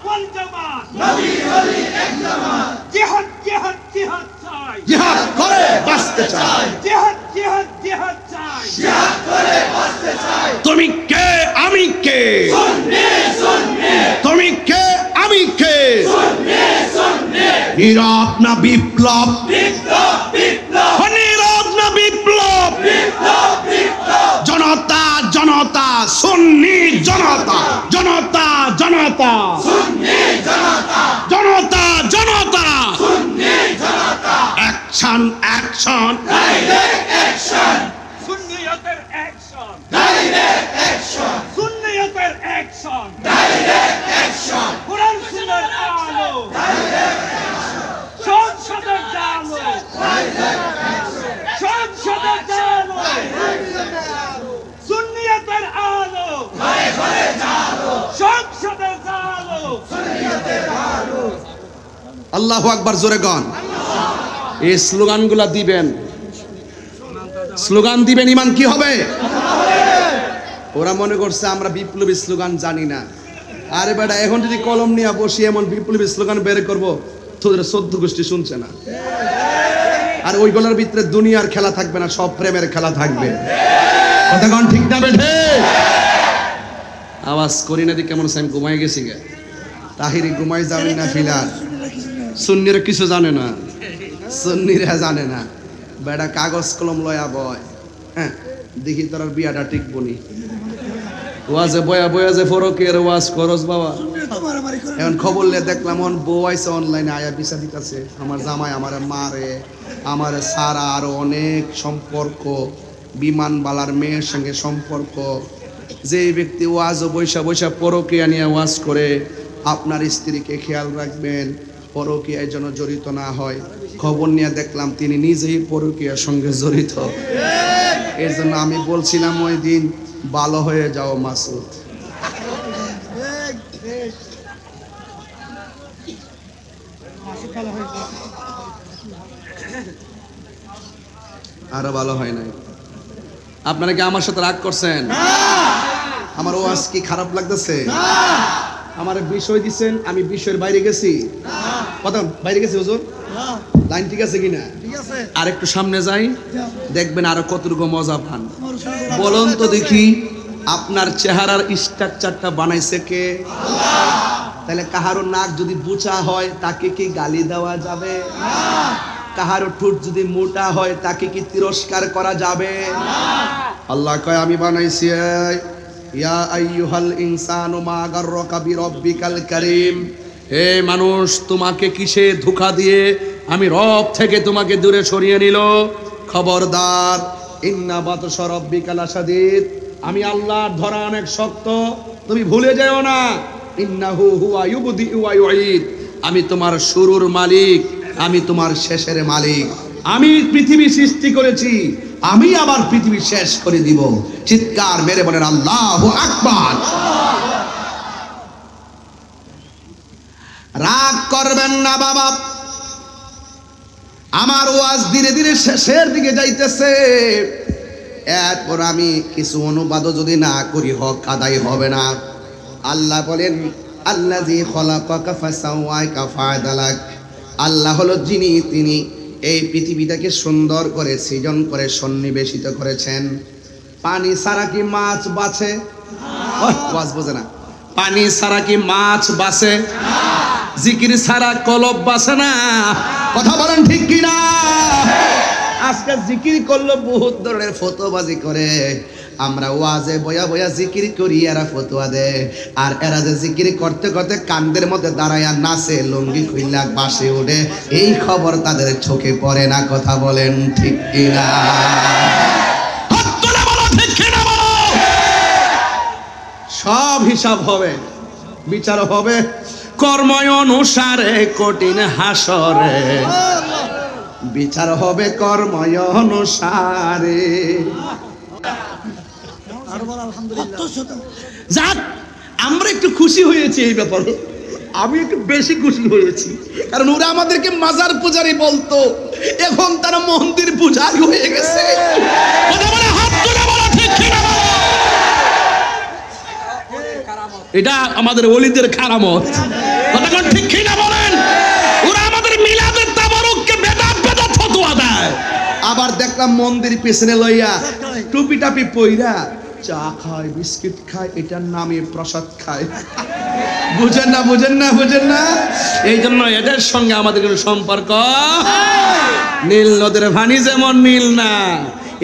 ওয়াল জামাত, নবী ওলি এক জামাত, জিহাদ জিহাদ জিহাদ চাই, জিহাদ করে বাঁচতে চাই, জিহাদ জিহাদ জিহাদ চাই, জিহাদ করে বাঁচতে চাই। তুমি কে আমি কে? সুন্নি সুন্নি। তুমি কে আমি কে? সুন্নি সুন্নি। নীরব না বিপ্লব? বিপ্লব বিপ্লব। নীরব না বিপ্লব? বিপ্লব বিপ্লব। জনতা জনতা, সুন্নি জনতা, জনতা জনতা, সুন্নি জনতা, জনতা জনতা, সুন্নি জনতা। অ্যাকশন অ্যাকশন, ডাইরেক্ট অ্যাকশন, সুন্নিয়তের অ্যাকশন, ডাইরেক্ট অ্যাকশন, সুন্নিয়তের অ্যাকশন, ডাইরেক্ট অ্যাকশন। কোরআন সুন্নাহর আলো, ডাইরেক্ট অ্যাকশন। সংসদের আলো, ডাইরেক্ট অ্যাকশন। সংসদের সুন্নিয়তের আলো ঘরে ঘরে জালো সংসদে জালো সুন্নিয়তের আলো আল্লাহু আকবার জোরে গান এই স্লোগানগুলা দিবেন স্লোগান দিবেন ইমান কি হবে ওরা মনে করছে আমরা বিপ্লবী স্লোগান জানি না আরে বেটা এখন যদি কলম নিয়ে বসি এমন বিপ্লবী স্লোগান বের করব তোদের 14 গোষ্ঠী শুনছে না আর ওইগুলোর ভিতরে দুনিয়ার খেলা থাকবে না সব প্রেমের খেলা থাকবে কথা কোন ঠিক না বেঠে আওয়াজ করি না দি কেমন সাইম ঘুমাই গেছি গে তাহিরি ঘুমাই যাবেন না ফিলার সুন্নিরা কিছু জানে না সুন্নিরা জানে না বেটা কাগজ কলম লয়া বয় হ্যাঁ দেখি তোর বিয়াটা ঠিক বনি ওয়াজে বয়া বয়া যে ফরকের ওয়াজ করস বাবা এখন খবর নিয়ে দেখলাম অন বউ আইছে অনলাইনে আয়া বিচা দিতেছে আমার জামাই আমার মারে আমার সারা আরো অনেক সম্পর্ক বিমানবালার মেয়ের সঙ্গে সম্পর্ক যে ব্যক্তি ওয়াজ বৈশা বৈশা পরকীয়া নিয়ে ওয়াজ করে আপনার স্ত্রীকে খেয়াল রাখবেন পরকীয়ায় যেন জড়িত না হয় খবর নিয়ে দেখলাম তিনি নিজেই পরকীয়ার সঙ্গে জড়িত এর জন্য আমি বলছিলাম ওই দিন ভালো হয়ে যাও মাসুদ আরো ভালো হয় নাই আপনারা কি আমার সাথে রাগ করছেন আমার ওয়াজ কি খারাপ লাগতেছে আমার বিষয় দিচ্ছেন আমি বিষয়ের বাইরে গেছি কথা বাইরে গেছি হুজুর লাইন ঠিক আছে কিনা আর একটু সামনে যাই দেখবেন আরো কতটুকু মজা পান বলুন তো দেখি আপনার চেহারার স্ট্রাকচারটা বানাইছে কে তাহলে কাহারো নাক যদি বুচা হয় তাকে কি গালি দেওয়া যাবে কাহারো ঠোঁট যদি মোটা হয় তাকে কি তিরস্কার করা যাবে আল্লাহ কয় আমি বানাইছি ইয়া আইয়ুহাল ইনসানু মা গাররাকা বিরব্বিকাল কারীম হে মানুষ তোমাকে কিসে ধোঁকা দিয়ে আমি রব থেকে তোমাকে দূরে সরিয়ে নিল খবরদার ইন্না বাতশা রাব্বিকা লাশাদীদ আমি আল্লাহর ধরা অনেক শক্ত তুমি ভুলে যেও না ইন্নাহু হুয়া ইউবদি ওয়া ইউঈদ আমি তোমার শুরুর মালিক আমি তোমার শেষের মালিক আমি পৃথিবী সৃষ্টি করেছি আমি আবার পৃথিবী শেষ করে দিব চিৎকার মেরে বলেন আল্লাহু আকবার রাগ করবেন না বাবা আমার ওয়াজ ধীরে ধীরে শেষের দিকে যাইতেছে এরপর আমি কিছু অনুবাদও যদি না করি হক আদায় হবে না আল্লাহ বলেন আল্লাযী খলাকাকা ফাসাওয়াকা ফাআদালাক আল্লাহ হলো যিনি তিনি এই পৃথিবীটাকে সুন্দর করে সৃজন করে সন্নিবেশিত করেছেন পানি ছাড়া কি মাছ বাঁচে ওয়াজ বোঝে না পানি ছাড়া কি মাছ বাঁচে জিকির ছাড়া কলব বাঁচে না কথা বলেন ঠিক কি না আজকে জিকির করলো বহুত ধরনের ফতোয়াবাজি করে আমরা ওয়াজে বয়া বয়া জিকির করি এরা ফতোয়া দেয় আর এরা যে জিকির করতে করতে কান্দের মধ্যে দাঁড়ায়া নাচে লুঙ্গি খুইলা বাসে ওঠে এই খবর তাদের চোখে পড়ে না কথা বলেন ঠিক কি না সব হিসাব হবে বিচার হবে কর্ম অনুসারে কঠিন হাসরে বিচার হবে কর্ম অনুসারে যাক আমরা একটু খুশি হয়েছি এই ব্যাপারে আমি একটু বেশি খুশি হয়েছি কারণ ওরা আমাদেরকে মাজার পূজারি বলতো এখন তারা মন্দির পূজারি হয়ে গেছে এটা আমাদের ওলিদের কারামত কথা ঠিক কি না বলেন ওরা আমাদের মিলাদের তাবারুককে বেদাত বেদাত ফতোয়া দেয় আবার দেখলাম মন্দির পেছনে লইয়া টুপি টাপি পইরা চা খায় বিস্কিট খায় এটার নামে প্রসাদ খায় বুঝেন না বুঝেন না বুঝেন না এই জন্য এদের সঙ্গে আমাদের কোনো সম্পর্ক নীল নদের পানি যেমন নীল না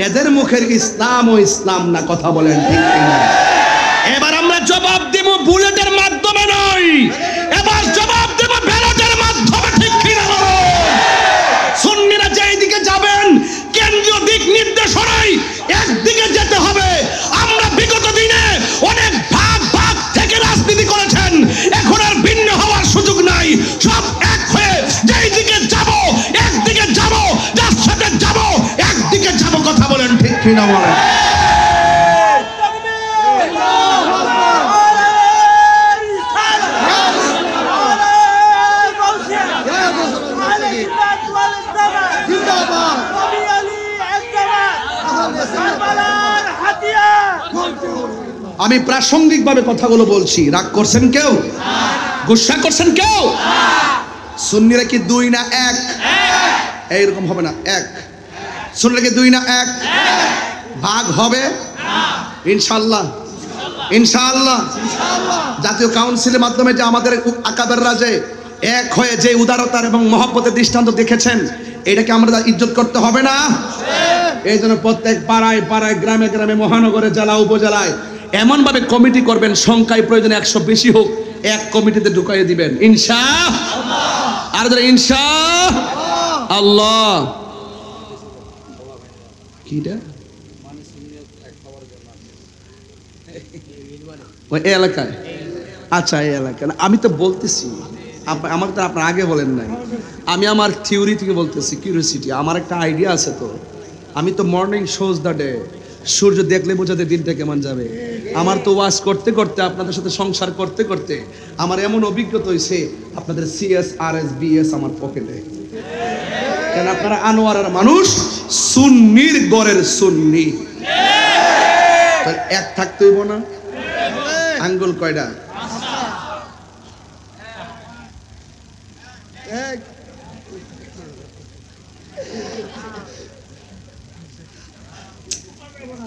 এদের মুখের ইসলাম ও ইসলাম না কথা বলেন ঠিক কিনা এবার আমরা জবাব দেব বুলেটের মাধ্যমে নয় এবার জবাব দেব ব্যালটের মাধ্যমে ঠিক কিনা সুন্নিরা যেই দিকে যাবেন কেন্দ্রীয় দিক নির্দেশনায় একদিকে যেতে হবে আমরা বিগত দিনে অনেক ভাগ ভাগ থেকে রাজনীতি করেছেন এখন আর ভিন্ন হওয়ার সুযোগ নাই সব এক হয়ে যেই দিকে যাব একদিকে যাব যার সাথে যাব একদিকে যাব কথা বলেন ঠিক কিনা বলে? জিন্দাবাদ আমি প্রাসঙ্গিকভাবে কথাগুলো বলছি, রাগ করছেন কেউ? গুসা করছেন কেউ? সুন্নিরা কি দুই না এক? এইরকম হবে না, এক। সুন্নিরা কি দুই না এক? ভাগ হবে ইনশাআল্লাহ, ইনশাআল্লাহ। জাতীয় কাউন্সিলের মাধ্যমে যে আমাদের আকাবেররা যে এক হয়ে যে উদারতার এবং মহব্বতের দৃষ্টান্ত দেখেছেন, এটাকে আমরা ইজ্জত করতে হবে না? এই জন্য প্রত্যেক পাড়ায় পাড়ায়, গ্রামে গ্রামে, মহানগরে, জেলা উপজেলায় এমন ভাবে কমিটি করবেন, সংখ্যায় প্রয়োজনে 100 বেশি হোক, এক কমিটিতে ঢুকাইয়ে দিবেন ইনশাআল্লাহ। আর যারা ইনশাআল্লাহ। কিটা ওই এলাকায়? আচ্ছা, এই এলাকায় আমি তো বলতেছি, আমাকে তো আপনার আগে বলেন নাই। আমি আমার থিওরি থেকে বলতেছি, কিউরিওসিটি, আমার একটা আইডিয়া আছে। তো আমি তো মর্নিং শোজ দ্য ডে, সূর্য দেখলে বোঝাতে দিনটা কেমন যাবে। আমার তো ওয়াজ করতে করতে, আপনাদের সাথে সংসার করতে করতে আমার এমন অভিজ্ঞতা হয়েছে, আপনাদের সিএস আর এস বিএস আমার পকেটে। কেন? আপনারা আনোয়ারের মানুষ, সুন্নির গড়ের সুন্নি। এক থাকতে হইব না? আঙ্গুল কয়টা?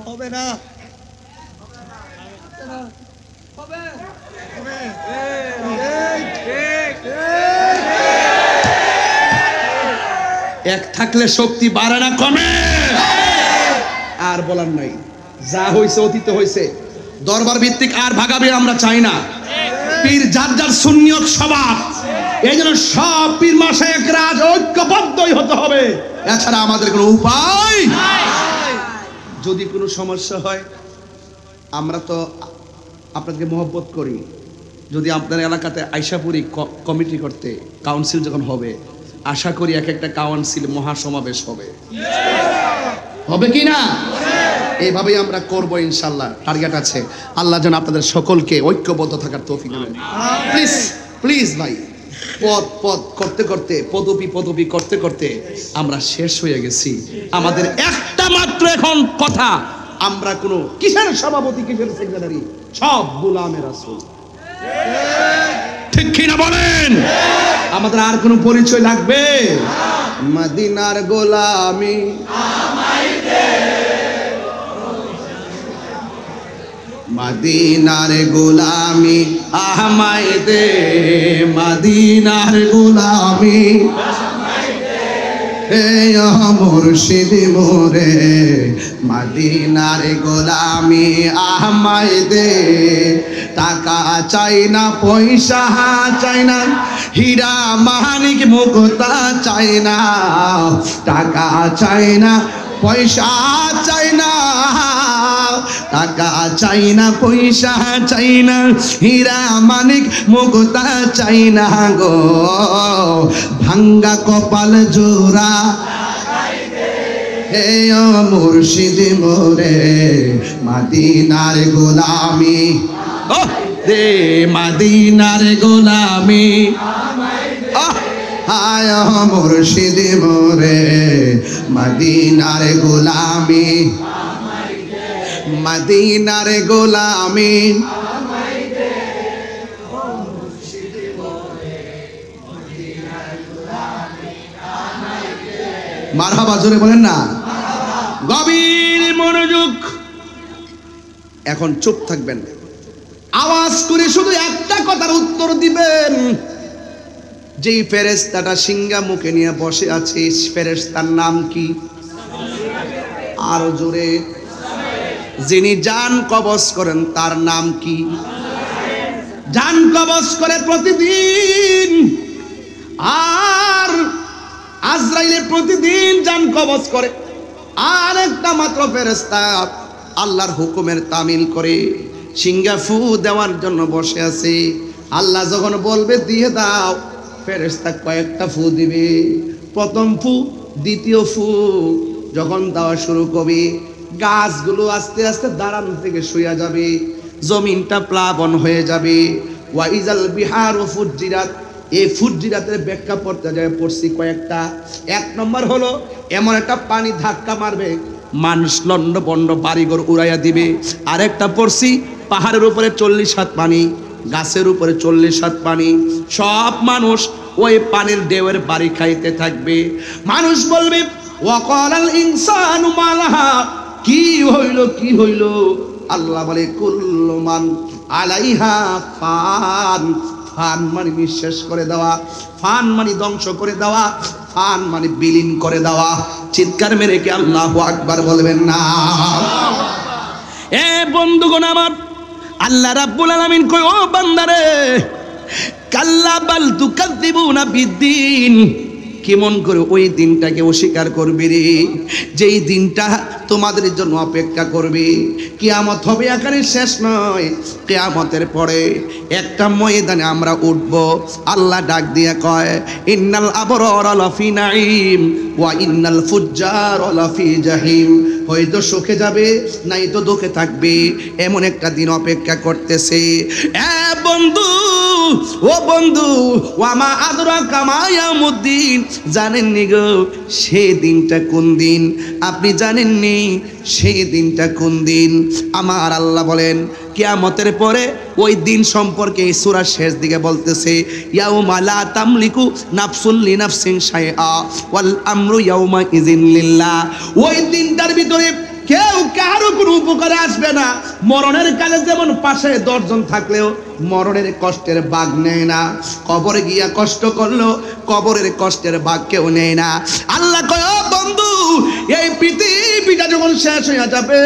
হবে না, এক থাকলে শক্তি বাড়ে না কমে? আর বলার নাই, যা হয়েছে অতীতে হয়েছে। দরবার ভিত্তিক আর ভাগাবে আমরা চাই না। পীর যার যার সুন্নিয়ত স্বভাব, এই জন্য সব পীর মাশায়েখরা আজ ঐক্যবদ্ধই হতে হবে, এছাড়া আমাদের কোনো উপায়। যদি কোনো সমস্যা হয়, আমরা তো আপনাদেরকে মহব্বত করি, যদি আপনার এলাকাতে আইসাপুরি কমিটি করতে, কাউন্সিল যখন হবে, আশা করি এক একটা কাউন্সিল মহাসমাবেশ হবে, হবে কি না? এইভাবেই আমরা করবো ইনশাল্লাহ। টার্গেট আছে। আল্লাহ যেন আপনাদের সকলকে ঐক্যবদ্ধ থাকার তৌফিক দেন। প্লিজ প্লিজ ভাই, পদ পদ করতে করতে, পদবি করতে করতে আমরা শেষ হয়ে গেছি। আমাদের একটা মাত্র এখন কথা, আমরা কোনো কিসের সভাপতি, কিসের সেক্রেটারি, সব গোলামে রাসূল। ঠিক কিনা বলেন? আমাদের আর কোনো পরিচয় লাগবে? মদিনার গোলামি মদিনার গোলামি আহমায় দে, মদিনার গোলামি হে মুর্শিদ মোরে, মদিনার গোলামি আহমায় দে। টাকা চাই না, পয়সা চাই না, হীরা মানিক মুক্তা চাই না। টাকা চাই না, পয়সা চাই না, টাকা চাই না, পয়সা চাই না, হীরা মানিক মুক্তা চাই না গো। ভাঙ্গা কপাল জোড়া হে মুর্শিদ মোরে, মদিনার গোলামি দে, মদিনার গোলামি হায় মুর্শিদ মোরে, মদিনার গোলামি, মদিনার গোলামি। মারহাবা, জোরে বলেন না। গভীর মনোযোগ। এখন চুপ থাকবেন, আওয়াজ করে শুধু একটা কথার উত্তর দিবেন। যেই ফেরেশতাটা সিংহা মুখে নিয়ে বসে আছে, ফেরেশতার নাম কি? আরো জোরে। যিনি জান কবজ করেন তার নাম কি? জান কবজ করে প্রতিদিন, আর আজরাইলের প্রতিদিন জান কবজ করে। আর একটা মাত্র ফেরেশতা আল্লাহর হুকুমের তামিল করে সিংহা ফু দেওয়ার জন্য বসে আছে। আল্লাহ যখন বলবে দিয়ে দাও, ফেরেশতা কয়েকটা ফু দিবে। প্রথম ফু, দ্বিতীয় ফু যখন দেওয়া শুরু করবে, গাছগুলো আস্তে আস্তে দাঁড়ান থেকে শুয়ে যাবে, জমিনটা প্লাবন হয়ে যাবে। ওয়াইজাল বিহারু ফুজ্জিরাত, এই ফুজ্জিরাতের ব্যাখ্যা পড়তে যায় পড়ছি কয়েকটা। এক নম্বর হলো এমন একটা পানি ধাক্কা মারবে মানুষ লন্ড বন্ড বাড়িঘর উড়াইয়া দিবে। আরেকটা পড়ছি পাহাড়ের উপরে 40 হাত পানি, গাছের উপরে 40 হাত পানি, সব মানুষ ওই পানির ঢেউয়ের বাড়ি খাইতে থাকবে। মানুষ বলবে ওয়াকালাল ইনসানু মালাহা, কি হইল কি হইল? আল্লাহ বলে কুল্লু মান আলাইহা ফান। ফান মানে নিঃশেষ করে দেওয়া, ফান মানে ধ্বংস করে দেওয়া, ফান মানে বিলীন করে দেওয়া। চিৎকার মেরে কি আল্লাহু আকবার বলবেন না? এ বন্ধুগণ আমার, আল্লাহ রাব্বুল আলামিন কই ও বান্দারে, কাল্লা বাল তুকাযযিবুনা বিদ্দিন, কেমন করে ওই দিনটাকে অস্বীকার করবে রে, যেই দিনটা তোমাদের জন্য অপেক্ষা করবে। কিয়ামত হবে এখানে শেষ নয়, কিয়ামতের পরে একটা ময়দানে আমরা উঠব। আল্লাহ ডাক দিয়ে কয় ইন্নাল আবরারা লাফি নাঈম ওয়া ইন্নাল ফুজ্জারা লাফি জাহিম। হয়তো সুখে যাবে নাই তো দুঃখে থাকবে, এমন একটা দিন অপেক্ষা করতেছে। এ বন্ধু, ও বন্ধু, ওয়ামা আদরাকা মা ইয়াউমুদ্দিন, জানেননি গো সেই দিনটা কোন দিন? আপনি জানেননি সেই দিনটা কোন দিন? আমার আল্লাহ বলেন কিয়ামতের পরে ওই দিন সম্পর্কে এই সূরার শেষ দিকে বলতেছে ইয়াউমা লা তামলিকু নাফসুন লিনাফসিন শাইআ ওয়াল আমরু ইয়াউমা ইযিন লিল্লাহ। ওই দিনটার ভিতরে কেউ কারো কোনো উপকারে আসবে না। মরণের কালে যেমন পাশে 10 জন থাকলেও মরণের কষ্টের ভাগ নেয় না, কবরে গিয়া কষ্ট করলো কবরের কষ্টের ভাগ কেউ নেয় না। আল্লাহ কয় ও বন্ধু, এই পৃথিবীটা যখন শেষ হয়ে যাবে,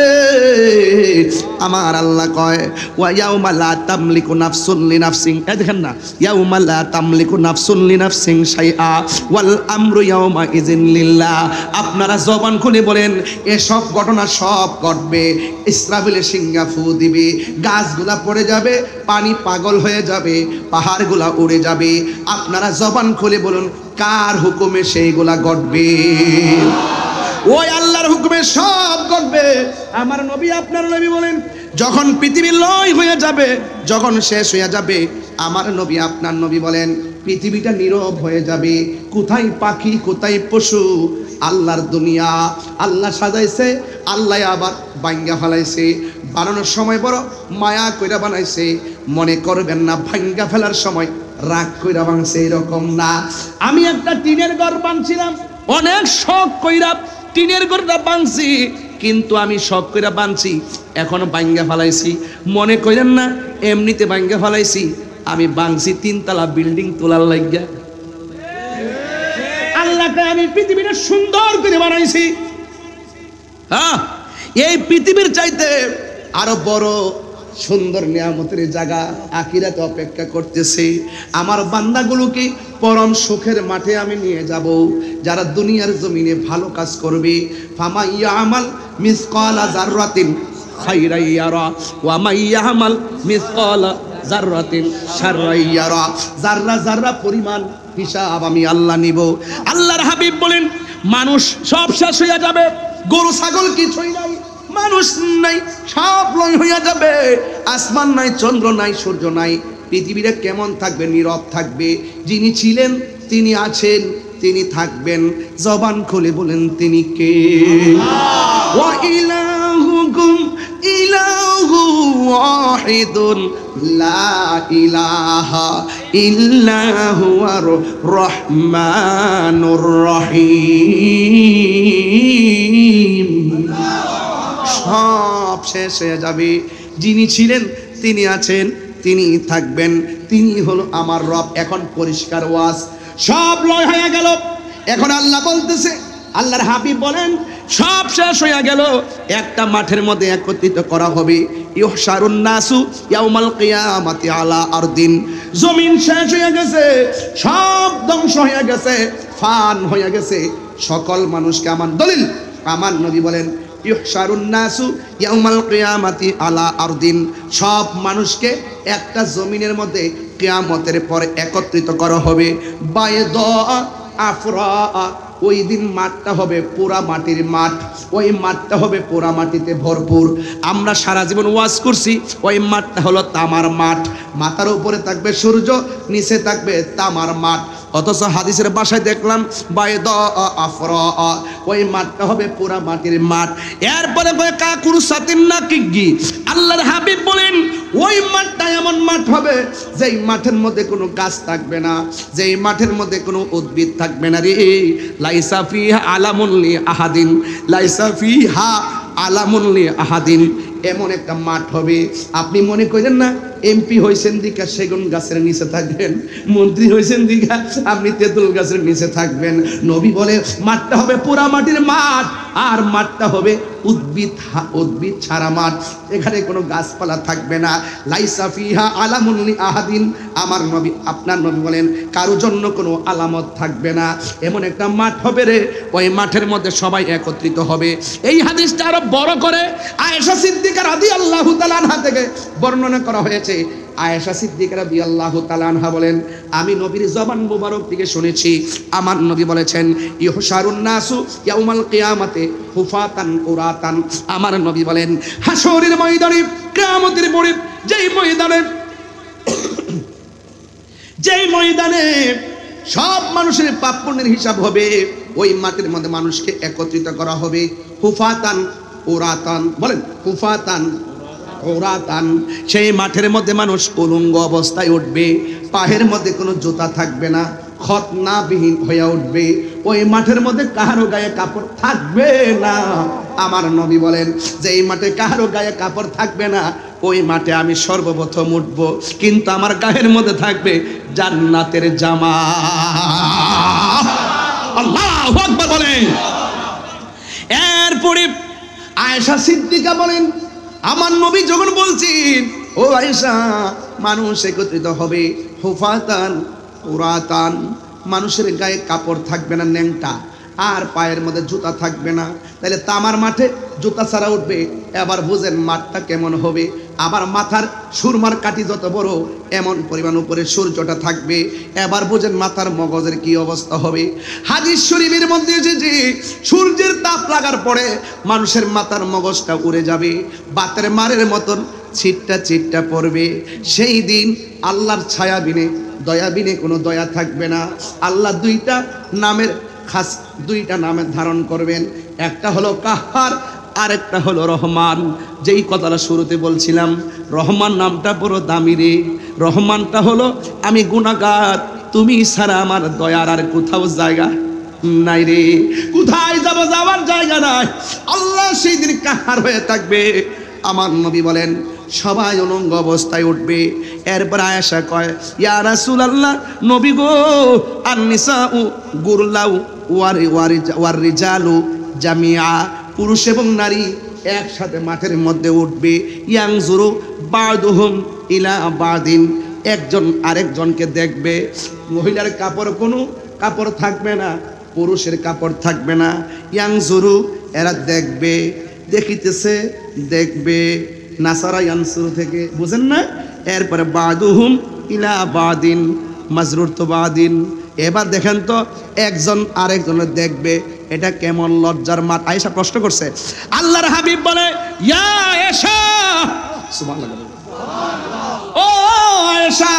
আমার আল্লাহ কয় ওয়া ইয়াউমা লা তামলিকু নাফসুন লিনাফসিন, এই দেখেন না, ইয়াউমা লা তামলিকু নাফসুন লিনাফসিন শাইআ ওয়াল আমরু ইয়াউমা ইযিন লিল্লাহ। আপনারা জবান খুলে বলেন এসব ঘটনা সব ঘটবে। ইসরাফিল সিংহা ফু দিবে, গাছগুলা পড়ে যাবে, পানি পাগল হয়ে যাবে, পাহাড়গুলা উড়ে যাবে। আপনারা জবান খুলে বলুন কার হুকুমে সেইগুলা ঘটবে? ওই আল্লাহর হুকুমে সব ঘটবে। আমার নবী আপনার নবী বলেন যখন পৃথিবী লয় হয়ে যাবে, যখন শেষ হয়ে যাবে, আমার নবী আপনার নবী বলেন পৃথিবীটা নীরব হয়ে যাবে। কোথায় পাখি কোথায় পশু? আল্লাহর দুনিয়া আল্লাহ সাজাইছে, আল্লাহ আবার ভাঙ্গা ফেলাইছে। বানানোর সময় বড় মায়া কইরা বানাইছে, মনে করবেন না ভাঙ্গা ফেলার সময় রাগ কইরা বানাইছে, এরকম না। আমি একটা টিনের ঘর বানছিলাম, অনেক শখ কইরা টিনের ঘরটা বানছি, কিন্তু আমি শখ কইরা বানছি, এখন ভাঙ্গা ফেলাইছি। মনে করেন না এমনিতে ভাঙ্গা ফেলাইছি, আমি বানছি 3 তলা বিল্ডিং তোলার লাগিয়া। আল্লাহকে আমি পৃথিবীটা সুন্দর করে বানাইছি। হ্যাঁ, এই পৃথিবীর চাইতে আরো বড় সুন্দর নিয়ামতের জায়গা আখিরাতে অপেক্ষা করতেছে। আমার বান্দাগুলোকে পরম সুখের মাঠে আমি নিয়ে যাব, যারা দুনিয়ার জমিনে ভালো কাজ করবে। ফামা ইয়ামাল মিসকালা যাররাতিন খাইরান ইয়ারা ওয়া মা ইয়ামাল মিসকালা যাররাতিন শাররান ইয়ারা। যাররা যাররা পরিমাণ হিসাব আমি আল্লাহ নিব। আল্লাহর হাবিব বলেন মানুষ সব শেষ হয়ে যাবে, গরু ছাগল কিছুই নাই, মানুষ নাই, সব লয় হইয়া যাবে। আসমান নাই, চন্দ্র নাই, সূর্য নাই, পৃথিবীটা কেমন থাকবে? নীরব থাকবে। যিনি ছিলেন তিনি আছেন, তিনি থাকবেন। জবান খুলে বলেন তিনি কে? ওয়া ইলাহুকুম ইলাহু ওয়াহিদুন লা ইলাহা ইল্লা হুয়ার রহমানুর রহিম। সব শেষ হয়ে যাবে। যিনি ছিলেন তিনি আছেন, তিনি থাকবেন, তিনি হলো আমার রব। এখন পরিষ্কার ওয়াজ, সব লয় হয়ে গেল। এখন আল্লাহ বলতেছে, আল্লাহর হাবিব বলেন সব শেষ হয়ে গেল, একটা মাঠের মধ্যে একত্রিত করা হবে। ইহশারুন নাসু ইয়াউমাল কিয়ামাতি আলা আরদিন। জমিন শেষ হয়ে গেছে, সব ধ্বংস হয়ে গেছে, ফান হয়ে গেছে। সকল মানুষকে আমার দলিল, আমার নবী বলেন ইহশারুন নাসু ইয়াউমাল কিয়ামাতি আলা আরদিন। সব মানুষকে একটা জমিনের মধ্যে কিয়ামতের পরে একত্রিত করা হবে। বায়দা আফরা ওই দিন মাঠটা হবে পোড়া মাটির মাঠ, ওই মাঠটা হবে পোড়া মাটিতে ভরপুর। আমরা সারা জীবন ওয়াজ করছি, ওই মাঠটা হলো তামার মাঠ, মাথার উপরে থাকবে সূর্য, নিচে থাকবে তামার মাঠ। অথচ হাদিসের ভাষায় দেখলাম বাইদা আফরা, ওই মাঠটা হবে পোড়া মাটির মাঠ। এরপরে কাকুর সাতিন নাকিগি, আল্লাহর হাবিব বলেন ওই মাঠটা এমন মাঠ হবে যেই মাঠের মধ্যে কোনো গাছ থাকবে না, যেই মাঠের মধ্যে কোনো উদ্ভিদ থাকবে না রে। লাইসা ফিহা আলামুন লি আহাদিন, লাইসা ফিহা আলামুন লি আহাদিন, এমন একটা মাঠ হবে। আপনি মনে করেন না এমপি হয়েছেন দিঘা সেগুন গাছের নিচে থাকবেন, মন্ত্রী হয়েছেন দিঘা আপনি তেঁতুল গাছের নিচে থাকবেন। নবী বলে মাঠটা হবে পোড়া মাটির মাঠ, আর মাঠটা হবে উদ্ভিদ ছাড়া মাঠ, এখানে কোনো গাছপালা থাকবে না। লাইসা ফিহা আলামুন লি আহাদিন, আমার নবী আপনার নবী বলেন কারোর জন্য কোনো আলামত থাকবে না, এমন একটা মাঠ হবে রে। ওই মাঠের মধ্যে সবাই একত্রিত হবে। এই হাদিসটা আরো বড় করে আয়েশা সিদ্দিকা রাদিয়াল্লাহু তাআলা আনহা থেকে বর্ণনা করা হয়েছে। আয়েশা সিদ্দিকা রাদিয়াল্লাহু তাআলা আনহা বলেন আমি নবীর জবান মুবারক থেকে শুনেছি, আমার নবী বলেছেন ইহশারুন নাসু ইয়াউমাল কিয়ামাতে হুফাতান উরাতান। আমার নবী বলেন হাশরের ময়দানে, কিয়ামতের পরে যেই ময়দানে সব মানুষের পাপ পুণ্যের হিসাব হবে, ওই মাটির মধ্যে মানুষকে একত্রিত করা হবে। হুফাতান উরাতান, বলেন হুফাতান ওরাতান, সেই মাঠের মধ্যে মানুষ উলঙ্গ অবস্থায় উঠবে, পায়ের মধ্যে কোনো জুতা থাকবে না, খতনাবিহীন হয়ে উঠবে। ওই মাঠের মধ্যে কাহারো গায়ে কাপড় থাকবে না। আমার নবী বলেন যে এই মাঠে কাহারো গায়ে কাপড় থাকবে না, ওই মাঠে আমি সর্বপ্রথম উঠব, কিন্তু আমার গায়ের মধ্যে থাকবে জান্নাতের জামা। আল্লাহু আকবার বলেন। এরপরে আয়েশা সিদ্দিকা বলেন আমার নবী যখন বলছেন ও আয়েশা মানুষ একত্রিত হবে হুফাতান উরাতান, মানুষের গায়ে কাপড় থাকবে না ন্যাংটা, আর পায়ের মধ্যে জুতা থাকবে না, তাহলে তামার মাঠে জুতা ছাড়া উঠবে। এবার বুঝেন মাঠটা কেমন হবে। আবার মাথার সুরমার কাঠি যত বড় এমন পরিমাণ উপরে সূর্যটা থাকবে। এবার বুঝেন মাথার মগজের কি অবস্থা হবে। হাদিস শরীফের মধ্যে এসেছে সূর্যের তাপ লাগার পরে মানুষের মাথার মগজটা উড়ে যাবে, বাতের মারের মতন ছিটটা ছিটটা পড়বে। সেই দিন আল্লাহর ছায়া বিনে দয়া বিনে কোনো দয়া থাকবে না। আল্লাহ দুইটা নামের ধারণ করবেন, একটা হলো কাহার, আরেকটা হলো রহমান। যেই কথাটা শুরুতে বলছিলাম, রহমান নামটা বড় দামি রে। রহমানটা হলো আমি গুনাহগার, তুমি ছাড়া আমার দয়ার আর কোথাও জায়গা নাই রে, কোথায় যাব যাওয়ার জায়গা নাই। আল্লাহ সেই দিন কাহার হয়ে থাকবে। আমার নবী বলেন সবাই উলঙ্গ অবস্থায় উঠবে। এরপর আয়েশা কয় ইয়া রাসূলুল্লাহ, নবী গো আন-নিসাউ গুরলাউ ওয়ার রিজালু জামিআ, পুরুষ এবং নারী একসাথে মাঠের মধ্যে উঠবে। ইয়ানজুরু বাদুহুম ইলা বাদিন, একজন আরেকজনকে দেখবে। মহিলার কোনো কাপড় থাকবে না, পুরুষের কাপড় থাকবে না। ইয়ানজুরু, এরা দেখবে, দেখিতেছে, দেখবে। নাসারা ইয়ানসুরু থেকে বুঝেন না। এরপরে বাদুহুম ইলা বাদিন, মাজরুর তো বাদিন। এবার দেখেন তো একজন আরেকজনের দেখবে, এটা কেমন লজ্জার মাঠ। আয়েশা প্রশ্ন করছে, আল্লাহর হাবিব বলে ইয়া আয়েশা, সুবহানাল্লাহ, ও আয়েশা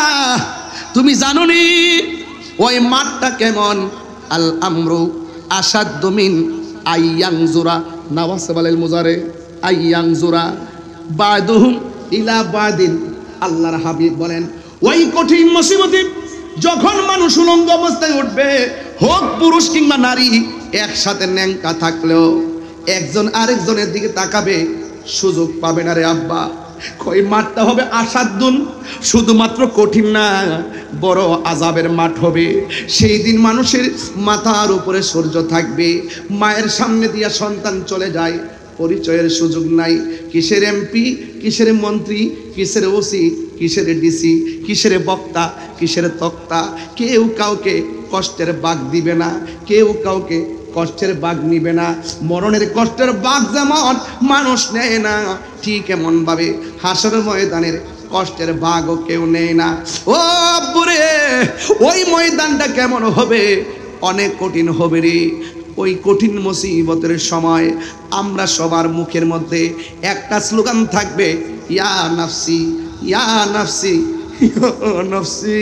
তুমি জানো নি ওই মাঠটা কেমন? আল আমরু আসাদ্দু মিন আইয়ানজুরা, নাওয়াসবাল মুজারে আইয়ানজুরা বাদুহুম ইলা বাদিন। আল্লাহর হাবিব বলেন ওই কঠিন মুসিবতে যখন মানুষ উলঙ্গ অবস্থায় উঠবে, হোক পুরুষ কিংবা নারী, একসাথে ন্যাংটা থাকলেও একজন আরেকজনের দিকে তাকাবে, সুযোগ পাবে না রে আব্বা। ওই মাঠটা হবে আসাদ্দুন, শুধুমাত্র কঠিন না, বড় আযাবের মাঠ হবে। সেই দিন মানুষের মাথার উপরে সূর্য থাকবে, মায়ের সামনে দিয়া সন্তান চলে যায়, পরিচয়ের সুযোগ নাই। কিসের এমপি, কিসের মন্ত্রী, কিসের ওসি, কিসের ডিসি, কিসের বক্তা, কিসের তক্তা, কেউ কাউকে কষ্টের বাগ দিবে না, কেউ কাউকে কষ্টের বাগ নিবে না। মরণের কষ্টের বাগ যেমন মানুষ নেয় না, ঠিক এমন ভাবে হাসরের ময়দানের কষ্টের বাগও কেউ নেয় না। ও বুড়ে, ওই ময়দানটা কেমন হবে? অনেক কঠিন হবে রে। ওই কঠিন মুসিবতের সময় আমরা সবার মুখের মধ্যে একটা স্লোগান থাকবে, ইয়া নাফসি ইয়া নাফসি ইয়া নাফসি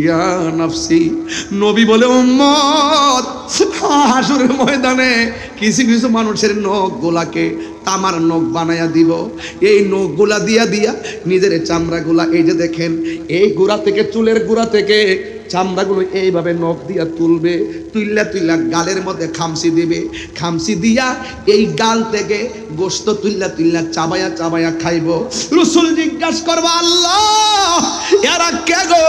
ইয়া নাফসি। নবী বলে উম্মত, হাসরের ময়দানে কিছু কিছু মানুষের নখ গোলাকে তামার নখ বানায়া দিব। এই নখ গোলা দিয়া দিয়া নিজের চামড়াগুলা, এই যে দেখেন এই গোড়া থেকে, চুলের গোড়া থেকে চামড়াগুলো এইভাবে নখ দিয়া তুলবে, তুইলা তুইলা গালের মধ্যে খামসি দিবে, খামসি দিয়া এই গাল থেকে গোস্ত তুইলা তুইলা চাবায়া চাবায়া খাইব। রাসূল জিজ্ঞাসা করবা, আল্লাহ এরা কে গো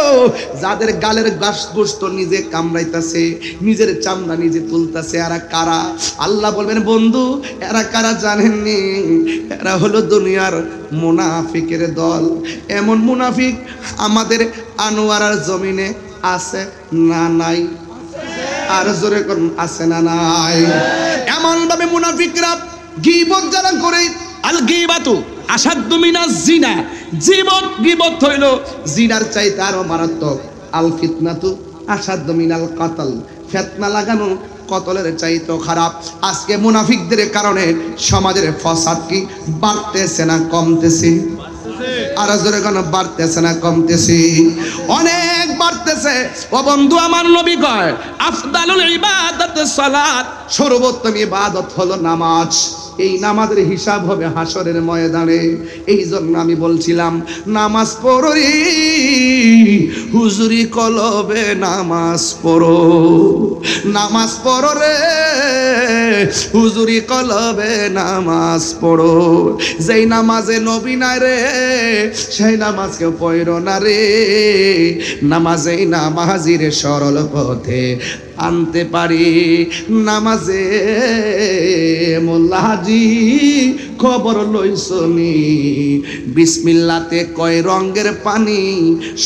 যাদের গালের গোস্ত নিজে কামড়াইতেছে, নিজের চামড়া নিজে তুলতেছে, এরা কারা? আল্লাহ বলবেন, বন্ধু এরা কারা জানেননি? এরা হলো দুনিয়ার মুনাফিকের দল। এমন মুনাফিক আমাদের আনোয়ারার জমিনে আছে না নাই? আর জোরে করুন, আছে না নাই? এমন ভাবে মুনাফিকরা গীবত যারা করে, আল গীবাতু আসাদ্দু মিনাজ জিনা, গীবত হইল জিনার চাইতে আরো মারাত্মক। আল ফিতনাতু আসাদ্দু মিনাল কাতল, ফিতনা লাগানো কতলের চাইতেও খারাপ। আজকে মুনাফিকদের কারণে সমাজের ফাসাদ কি বাড়তেছে না কমতেছে? আর জোরে কোন বাড়তেছে না কমতেছে? অনেক বাড়তেছে। ও বন্ধু আমার, নবী কয় আফদালুল ইবাদাত সালাত, সর্বোত্তম ইবাদত হলো নামাজ। এই নামাজের হিসাব হবে হাসরের ময়দানে। এই জন্য আমি বলছিলাম নামাজ পড়ো রে হুজুরি কলবে, নামাজ পড়ো, নামাজ পড়ো রে হুজুরি কলবে, নামাজ পড়ো। যেই নামাজে নবী নাই রে সেই নামাজ কেউ পড়ো না রে। নামাজেই নামাজির সরল পথে আনতে পারি। নামাজে মোল্লাজি খবর লইছনি, বিসমিল্লাতে কয় রঙের পানি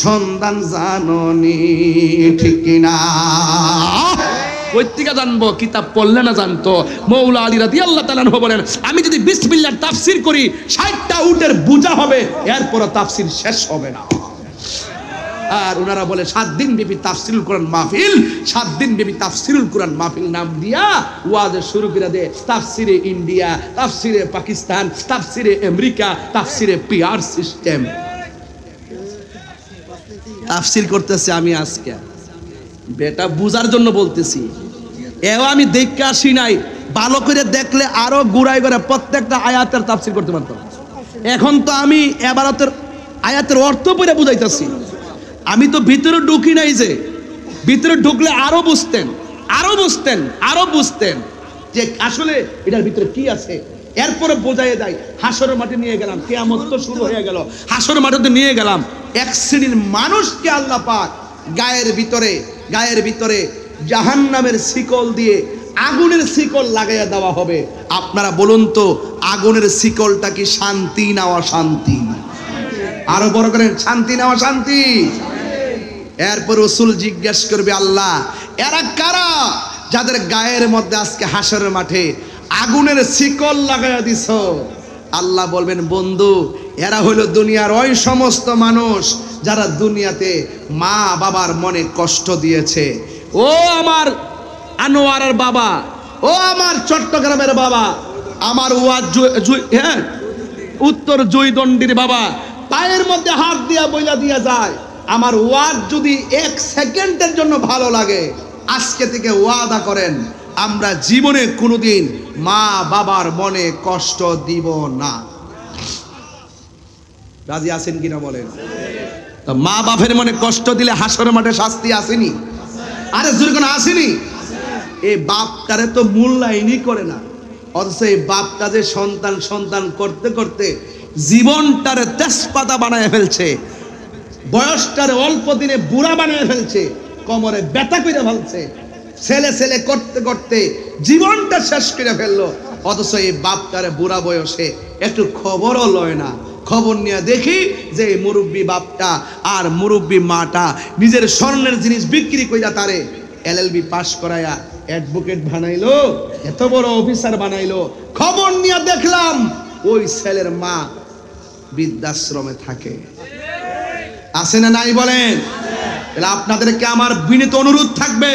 সন্ধান জাননি, ঠিক কিনা? পত্রিকা জানবো, কিতাব পড়লে না জানতো। মৌলা আলী রাদিয়াল্লাহু তাআলা আনহু বলেন, আমি যদি বিসমিল্লাহর তাফসীর করি 60টা উটের বোঝা হবে, এরপর তাফসীর শেষ হবে না। আর ওনারা বলে 7 দিন ব্যাপী তাফসিরুল কোরআন মাহফিল, 7 দিন ব্যাপী তাফসিরুল কোরআন মাহফিল নাম দিয়া ওয়াজ শুরু করে দে। তাফসিরে ইন্ডিয়া, তাফসিরে পাকিস্তান, তাফসিরে আমেরিকা, তাফসিরে পিআর সিস্টেম তাফসির করতেছে। আমি আজকে বেটা বুঝার জন্য বলতেছি, এও আমি দেখতে আসি নাই, ভালো করে দেখলে আরো গুড়াই করে প্রত্যেকটা আয়াতের তাফসির করতে পারতাম। এখন তো আমি এবারতের আয়াতের অর্থ পড়ে বুঝাইতেছি। আমি তো ভিতরে ঢুকি নাই, যে ভিতরে ঢুকলে আরো বুঝতেন, আরো বুঝতেন, আরো বুঝতেন যে আসলে এটার ভিতরে কি আছে। এরপরে বোঝাই যায়। হাসরের মাঠে নিয়ে গেলাম, কিয়ামত তো শুরু হয়ে গেল, হাসরের মাঠে নিয়ে গেলাম। এক শ্রেণীর মানুষকে আল্লাহ পাক গায়ের ভিতরে জাহান্নামের শিকল দিয়ে আগুনের শিকল লাগাইয়া দেওয়া হবে। আপনারা বলুন তো, আগুনের শিকলটা কি শান্তি না অশান্তি? আরো বড় করেন, শান্তি না অশান্তি? এরপর রাসূল জিজ্ঞেস করবে, আল্লাহ এরা কারা যাদের গায়ের মধ্যে আজকে হাসরের মাঠে আগুনের শিকল লাগাইয়া দিছ? আল্লাহ বলবেন, বন্ধু এরা হলো দুনিয়ার ওই সমস্ত মানুষ যারা দুনিয়াতে মা বাবার মনে কষ্ট দিয়েছে। ও আমার আনোয়ারের বাবা, ও আমার চট্টগ্রামের বাবা, আমার উত্তর জয়দণ্ডির বাবা, পায়ের মধ্যে হাত দিয়া বইলা দিয়া যায়, আমার ওয়াজ যদি 1 সেকেন্ডের জন্য ভালো লাগে, আজকে থেকে ওয়াদা করেন আমরা জীবনে কোনোদিন মা বাবার মনে কষ্ট দিব না। রাজি আছেন কিনা বলেন? তো মা বাপের মনে কষ্ট দিলে হাসরের মাঠে শাস্তি আসেনি? আরে জুরগানা আসেনি? এই বাপটারে তো মূল্যায়নই করে না, অথচ এই বাপটা যে সন্তান করতে করতে জীবনটারে তেজপাতা বানায় ফেলছে, বয়সটারে অল্প দিনে বুড়া বানায় ফেলছে, কোমরে ব্যথা করে ফেলছে, ছেলে করতে করতে জীবনটা শেষ করে ফেললো। অথচ এই বাপটারে বুড়া বয়সে একটু খবরও লয় না। খবর নিয়ে দেখি যে মুরব্বী বাপটা আর মুরব্বী মাটা নিজের স্বর্ণের জিনিস বিক্রি কইরা তারে LLB পাস করায়া অ্যাডভোকেট বানাইলো, এত বড় অফিসার বানাইলো। খবর নিয়ে দেখলাম ওই ছেলের মা বৃদ্ধাশ্রমে থাকে। আছে না নাই বলেন? তাহলে আপনাদেরকে আমার বিনীত অনুরোধ থাকবে,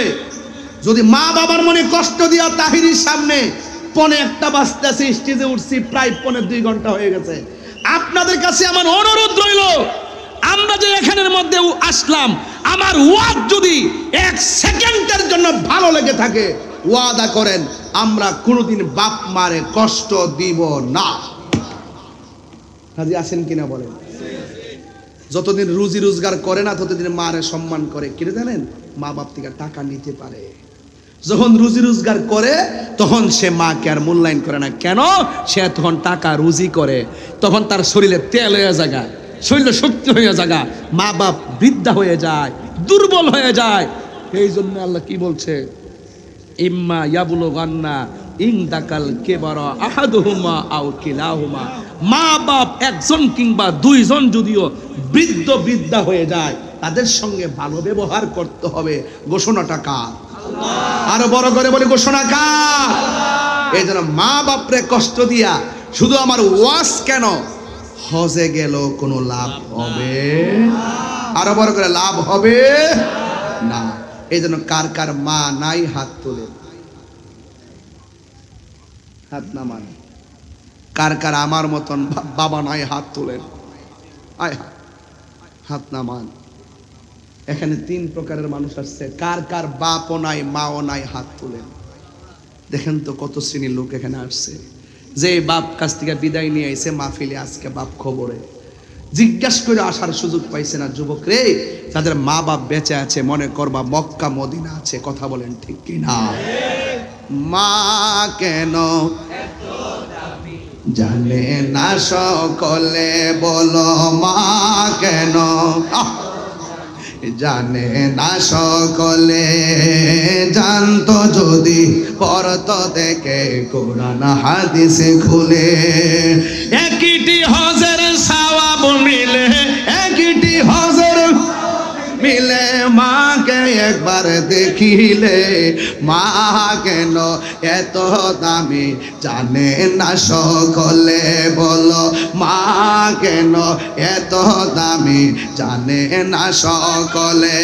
যদি মা বাবার মনে কষ্ট দিয়া তাহিরির সামনে 1:45 বাজতেছে, স্টেজে উঠছি প্রায় 1.5-2 ঘন্টা হয়ে গেছে। আপনাদের কাছে আমার অনুরোধ রইল, আমরা যে এখানের মধ্যে আসলাম, আমার ওয়াজ যদি 1 সেকেন্ডের জন্য ভালো লেগে থাকে, ওয়াদা করেন আমরা কোনোদিন বাপ মারে কষ্ট দিব না। হাজি আছেন কিনা বলেন? যতদিন রুজি রোজগার করে না ততদিন মারে সম্মান করে। কি জানেন? মা বাপ থেকে টাকা নিতে পারে। যখন রুজি রোজগার করে তখন সে মাকে আর মূল্যায়ন করে না। কেন? সে তখন টাকা রুজি করে, তখন তার শরীরে তেল হয়ে জায়গা, শরীরে শক্তি হয়ে জায়গা, মা বাপ বৃদ্ধা হয়ে যায়, দুর্বল হয়ে যায়। এই জন্য আল্লাহ কি বলছে? ইম্মা ইয়াবলুগান্না ইনদাকাল কিবারা আহাদুহুমা আও কিলাহুমা, মা বাপ একজন কিংবা দুইজন যদিও বৃদ্ধা হয়ে যায়, তাদের সঙ্গে ভালো ব্যবহার করতে হবে। ঘোষণাটা কার? আরো বড় করে বলি, ঘোষণা কার? এই জন্য মা বাপরে কষ্ট দিয়া শুধু আমার ওয়াজ কেন, হজে গেল কোনো লাভ হবে? আরো বড় করে, লাভ হবে না। এই জন্য কার কার মা নাই হাত তোলে, হাত নামান। কার কার আমার মতন বাবা নাই হাত তোলেন, আয় হাত নামান। এখানে 3 প্রকারের মানুষ আসছে। কার কার বাপও নাই মাও নাই হাত তোলেন। দেখেন তো কত শ্রেণীর লোক এখানে আসছে। যে বাপ কাছ থেকে বিদায় নিয়ে আইছে মাহফিলে, আজকে বাপ খবরে জিজ্ঞাসা করে আসার সুযোগ পাইছে না। যুবক রে, তাদের মা বাপ বেঁচে আছে মনে করবা মক্কা মদিনা আছে। কথা বলেন ঠিক কি না? মা কেন জানে না সকলে, বলো মা কেন জানে না সকলে? জানতো যদি পড়তো দেখে কোরআন হাদিস খুলে। একটি হজের সওয়াব মিলে, একটি হজের মিলে, মাকে একবার দেখিলে। মা কেন এত দামি জানে না সকলে, বলো মা কেন এত দামি জানে না সকলে?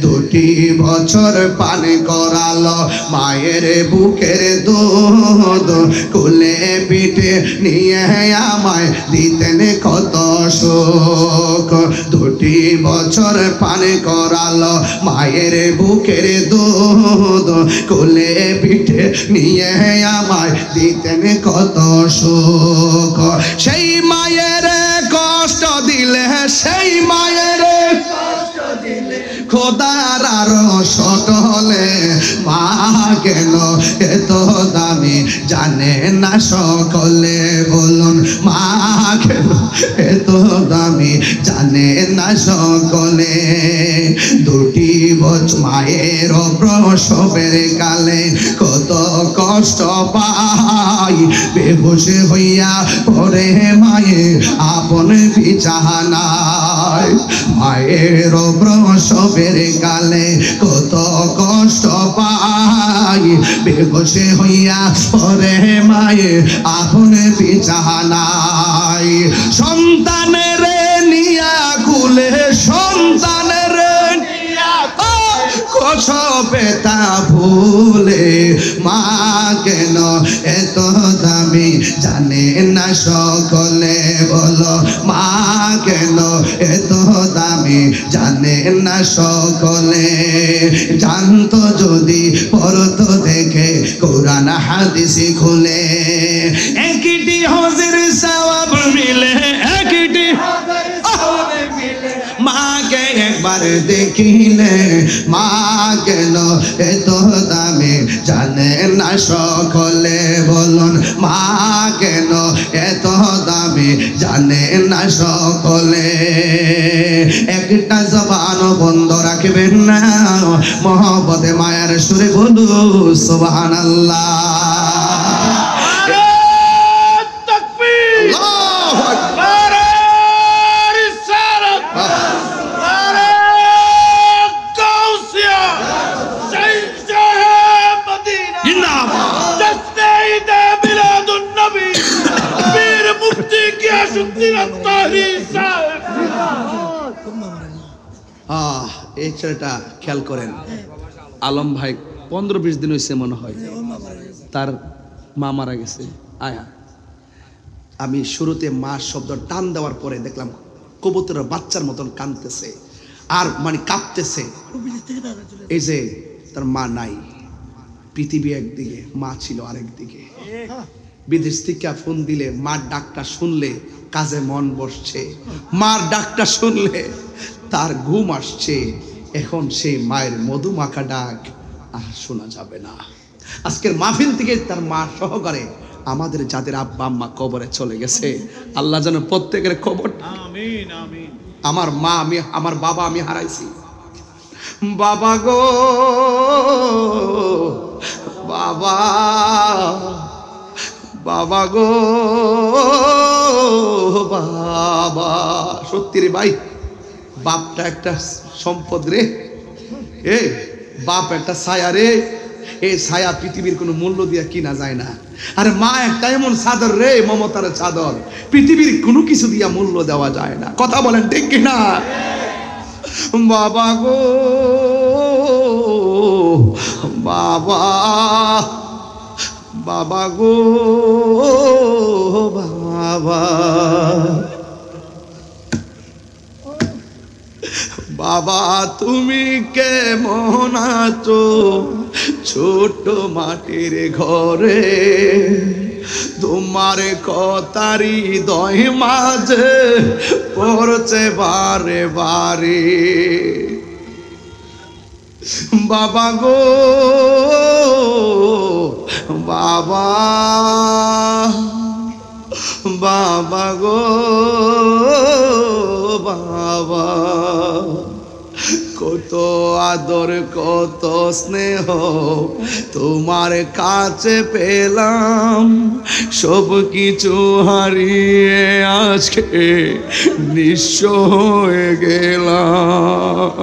2 বছর পান করালো মায়ের বুকের দুধ, কোলে পিঠে নিয়ে আমায় দিতেন কত সুখ। 2 বছর পান করালো মায়ের বুকের দুধ, কোলে পিঠে নিয়ে আমায় দিতেন কত সুখ। সেই মায়ের কষ্ট দিলে, সেই মায়ের কষ্ট দিলে খোদার আরো সটলে। মা কেন এত দামি জানে না সকলে, বলুন মা কেন এত দামি জানে না সকলে? 2 বছর মায়ের প্রসবের কালে কত কষ্ট পাই, বেহুশ হইয়া পড়ে মায়ে আপন বিছানায়। মায়ের প্রসবের কালে কত কষ্ট পাই, বেহুশ হইয়া পড়ে মায়ে আপন বিছানায়। সন্তানের নিয়া কুলে, সন্তানের কষ পেতা ভুলে। মা কেন এত দামি জানে না সকলে, বলো মা কেন এত দামি জানে না সকলে? জানতো যদি পড়তো দেখে কোরআন হাদিস খুলে। একটি হজের সওয়াব মিলে, একটি মাকে একবার দেখিলে। মা কেন এত দামি জানে না সকলে, বলুন মা কেন এত দামি জানে না সকলে? একটা জবান বন্ধ রাখবেন না, মহব্বতে মায়ার সুরে বলু সুবহানাল্লাহ। এই ছেলেটা খেয়াল করেন, আলম ভাই 15-20 দিন হয়েছে মনে হয়, তার মা মারা গেছে। আয়া আমি শুরুতে মা শব্দ টান দেওয়ার পরে দেখলাম কবুতরের বাচ্চার মতন কাঁদতেছে আর মানে কাঁপতেছে। এই যে তার মা নাই, পৃথিবী একদিকে, মা ছিল আরেক দিকে। বিদেশ থেকে ফোন দিলে মার ডাকটা শুনলে কাজে মন বসছে, মার ডাকটা শুনলে তার ঘুম আসছে। এখন সেই মায়ের মধুমাখা ডাক আর শোনা যাবে না। আজকের মাহফিল থেকে তার মা সহকারে আমাদের যাদের আব্বা আম্মা কবরে চলে গেছে, আল্লাহ যেন প্রত্যেকের কবর। আমিন আমিন। আমার মা আমি, আমার বাবা আমি হারাইছি। বাবা গো বাবা, বাবা গো বাবা। সত্যি রে ভাই, বাপটা একটা সম্পদ রে। এ বাপ একটা ছায়া রে, এই ছায়া পৃথিবীর কোনো মূল্য দিয়া কিনা যায় না। আর মা একটা এমন চাদর রে, মমতার চাদর, পৃথিবীর কোনো কিছু দিয়া মূল্য দেওয়া যায় না। কথা বলেন ঠিক কিনা? বাবা গো বাবা, বাবা গো বাবা, বাবা তুমি কেমন আছো ছোট মাটির ঘরে? তোমার কথারি হৃদয় মাঝে পড়ছে বারে বারে। বাবা গো বাবা, বাবা গো বাবা, কত আদর কত স্নেহ তোমার কাছে পেলাম, সব কিছু হারিয়ে আজকে নিঃস্ব হয়ে গেলাম।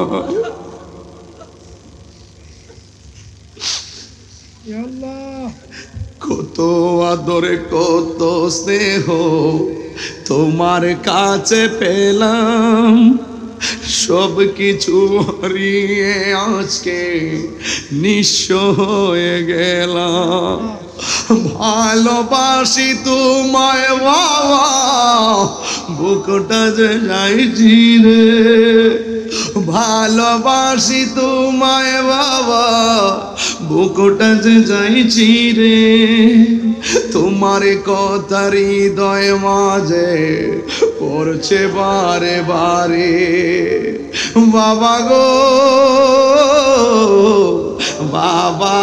কত আদরে কত স্নেহ তোমার কাছে পেলাম, সব কিছু হারিয়ে আজকে নিঃস্ব হয়ে গেলাম। ভালোবাসি তোমায় বাবা, বুকটা যে যাইছি রে। ভালোবাসি তোমায় বাবা, বুকটা যে যাইছি রে। তোমার কথা হৃদয় মাঝে পড়ছে বারে বারে। বাবা গো বাবা,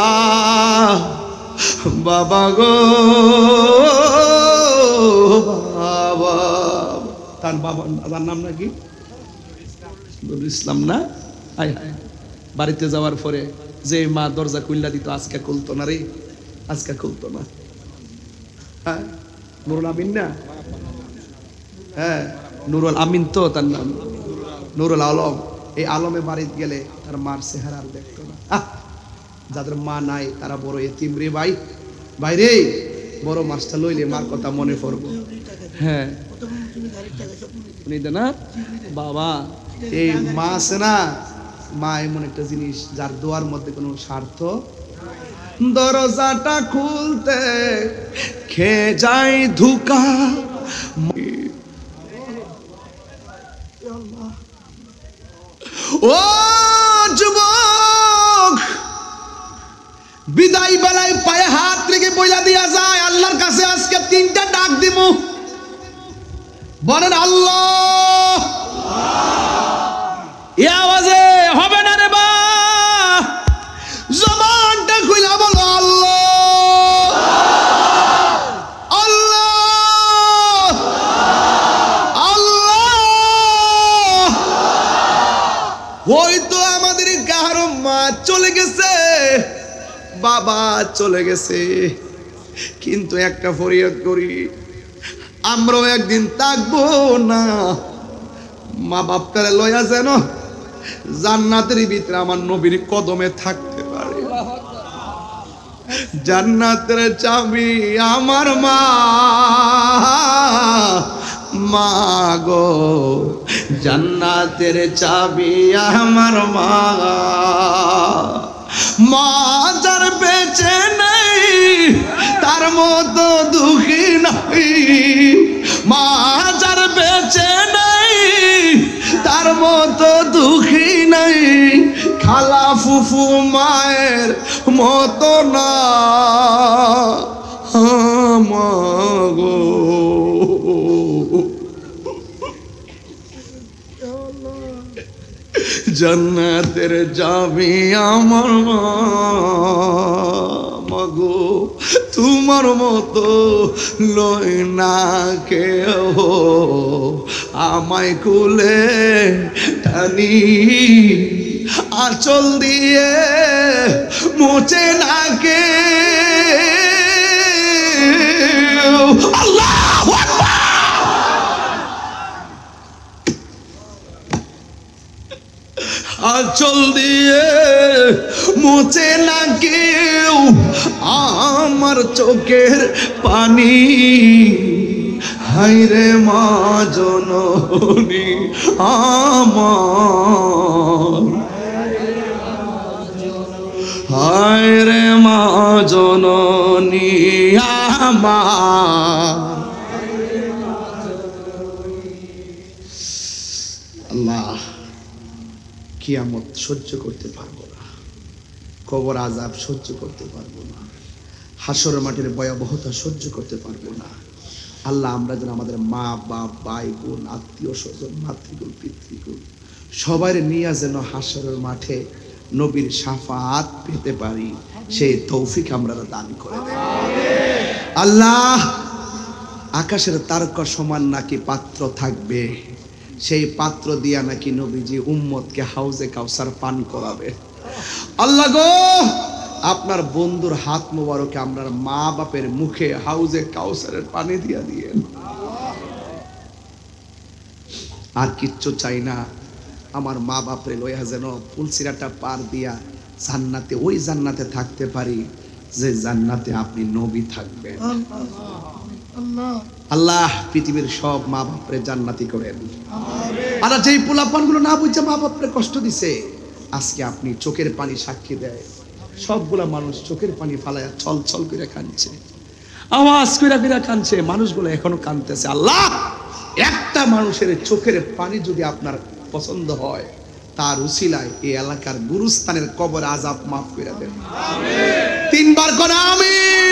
বাবা গো বাবা। তার বাবার দাদার নাম নাকি নুরুল ইসলাম না? হায় হায়, বাড়িতে যাওয়ার পরে যে মা দরজা খুললা দিত, আজকে খুলতো না রে, আজকে খুলতো না। হ্যাঁ নুরুল আমিন না? হ্যাঁ নুরুল আমিন তো তার নাম, নুরুল আলম। এই আলমে বাড়িতে গেলে তার মার চেহারা আর দেখতো না। যাদের মা নাই তারা বড় এতিম রে ভাই। বাইরে বড় মাছটা লইলে মার কথা মনে পড়বো। হ্যাঁ না বাবা, এই মা আছে না, মা এমন একটা জিনিস যার দোয়ার মধ্যে কোনো স্বার্থ। দরজাটা খুলতে খেয়ে যায় ধোঁকা। ও যুবক, বিদায় বেলায় পায়ে হাত রেখে বইলা দিয়া যায় আল্লাহর কাছে আজকে 3টা ডাক দিব। বলেন আল্লাহ। এ আওয়াজে হবে না রে বা, জবানটা খুইলা বলো আল্লাহ আল্লাহ আল্লাহ। হয়তো আমাদের কারো মা চলে গেছে, বাবা চলে গেছে, কিন্তু একটা ফরিয়াদ করি, আমরাও একদিন থাকবো না। মা বাপটারে লয়া যেন জান্নাতের ভিতরে আমার নবীর কদমে থাকতে পারে। জান্নাতের চাবি আমার মা, মা গো জান্নাতের চাবি আমার মা। মা যার বেঁচে নেই তার মতো দুঃখী নাই, মা যার বেঁচে নেই তার মতো দুঃখী নাই, খালা ফুফু মায়ের মতো না মাগো। জান্নাতের যাবি আমার মা মাগো, তোমার মতো লয় না কেউ, আমায় কুলে টানি আঁচল দিয়ে মুছে না কে। আল্লাহু আকবার। আঁচল দিয়ে মুছে না কেউ আমার চোখের পানি, হায়রে মা জননী আমার, হায়রে মা জননী আমার। আল্লাহ কিয়ামত সহ্য করতে পারবো না, কবর আযাব সহ্য করতে পারবো না, হাসর মাঠের ভয়াবহতা সহ্য করতে পারবো না। আল্লাহ আমরা যেন আমাদের মা বাপ ভাই বোন আত্মীয় স্বজন মাতৃকুল পিতৃকুল সবাই নিয়ে যেন হাসরের মাঠে নবীর শাফাত পেতে পারি, সেই তৌফিক আমরা দান করে দেন। আল্লাহ আকাশের তারকা সমান নাকি পাত্র থাকবে, সেই পাত্র দিয়া নাকি নবীজি উম্মতকে হাউজে কাউসার পান করাবে। আল্লাহ গো আপনার বন্ধুর হাত মোবারকে আপনার মা বাপের মুখে হাউজে কাউসারের পানি দিয়া দিয়েন। আর কিচ্ছু চাই না, আমার মা বাপরে লইয়া যেন ফুলসিরাটা পার দিয়া জান্নাতে, ওই জান্নাতে থাকতে পারি যে জান্নাতে আপনি নবী থাকবেন। আল্লাহ পৃথিবীর সব মা বাপরে জান্নাতি করেন। আর যেই পোলাপান গুলো না বুঝছে মা বাপরে কষ্ট দিছে, আজকে আপনি চোখের পানি সাক্ষী দেয়, সবগুলা মানুষ চোখের পানি ফালায়া ছল ছল করে কাঁদছে, আওয়াজ করে করে কাঁদছে, মানুষগুলো এখনো কাঁদতেছে। আল্লাহ একটা মানুষের চোখের পানি যদি আপনার পছন্দ হয়, তার উসিলায় এই এলাকার গুরুস্থানের কবর আযাব মাফ করে দেন। তিনবার কোন আমিন।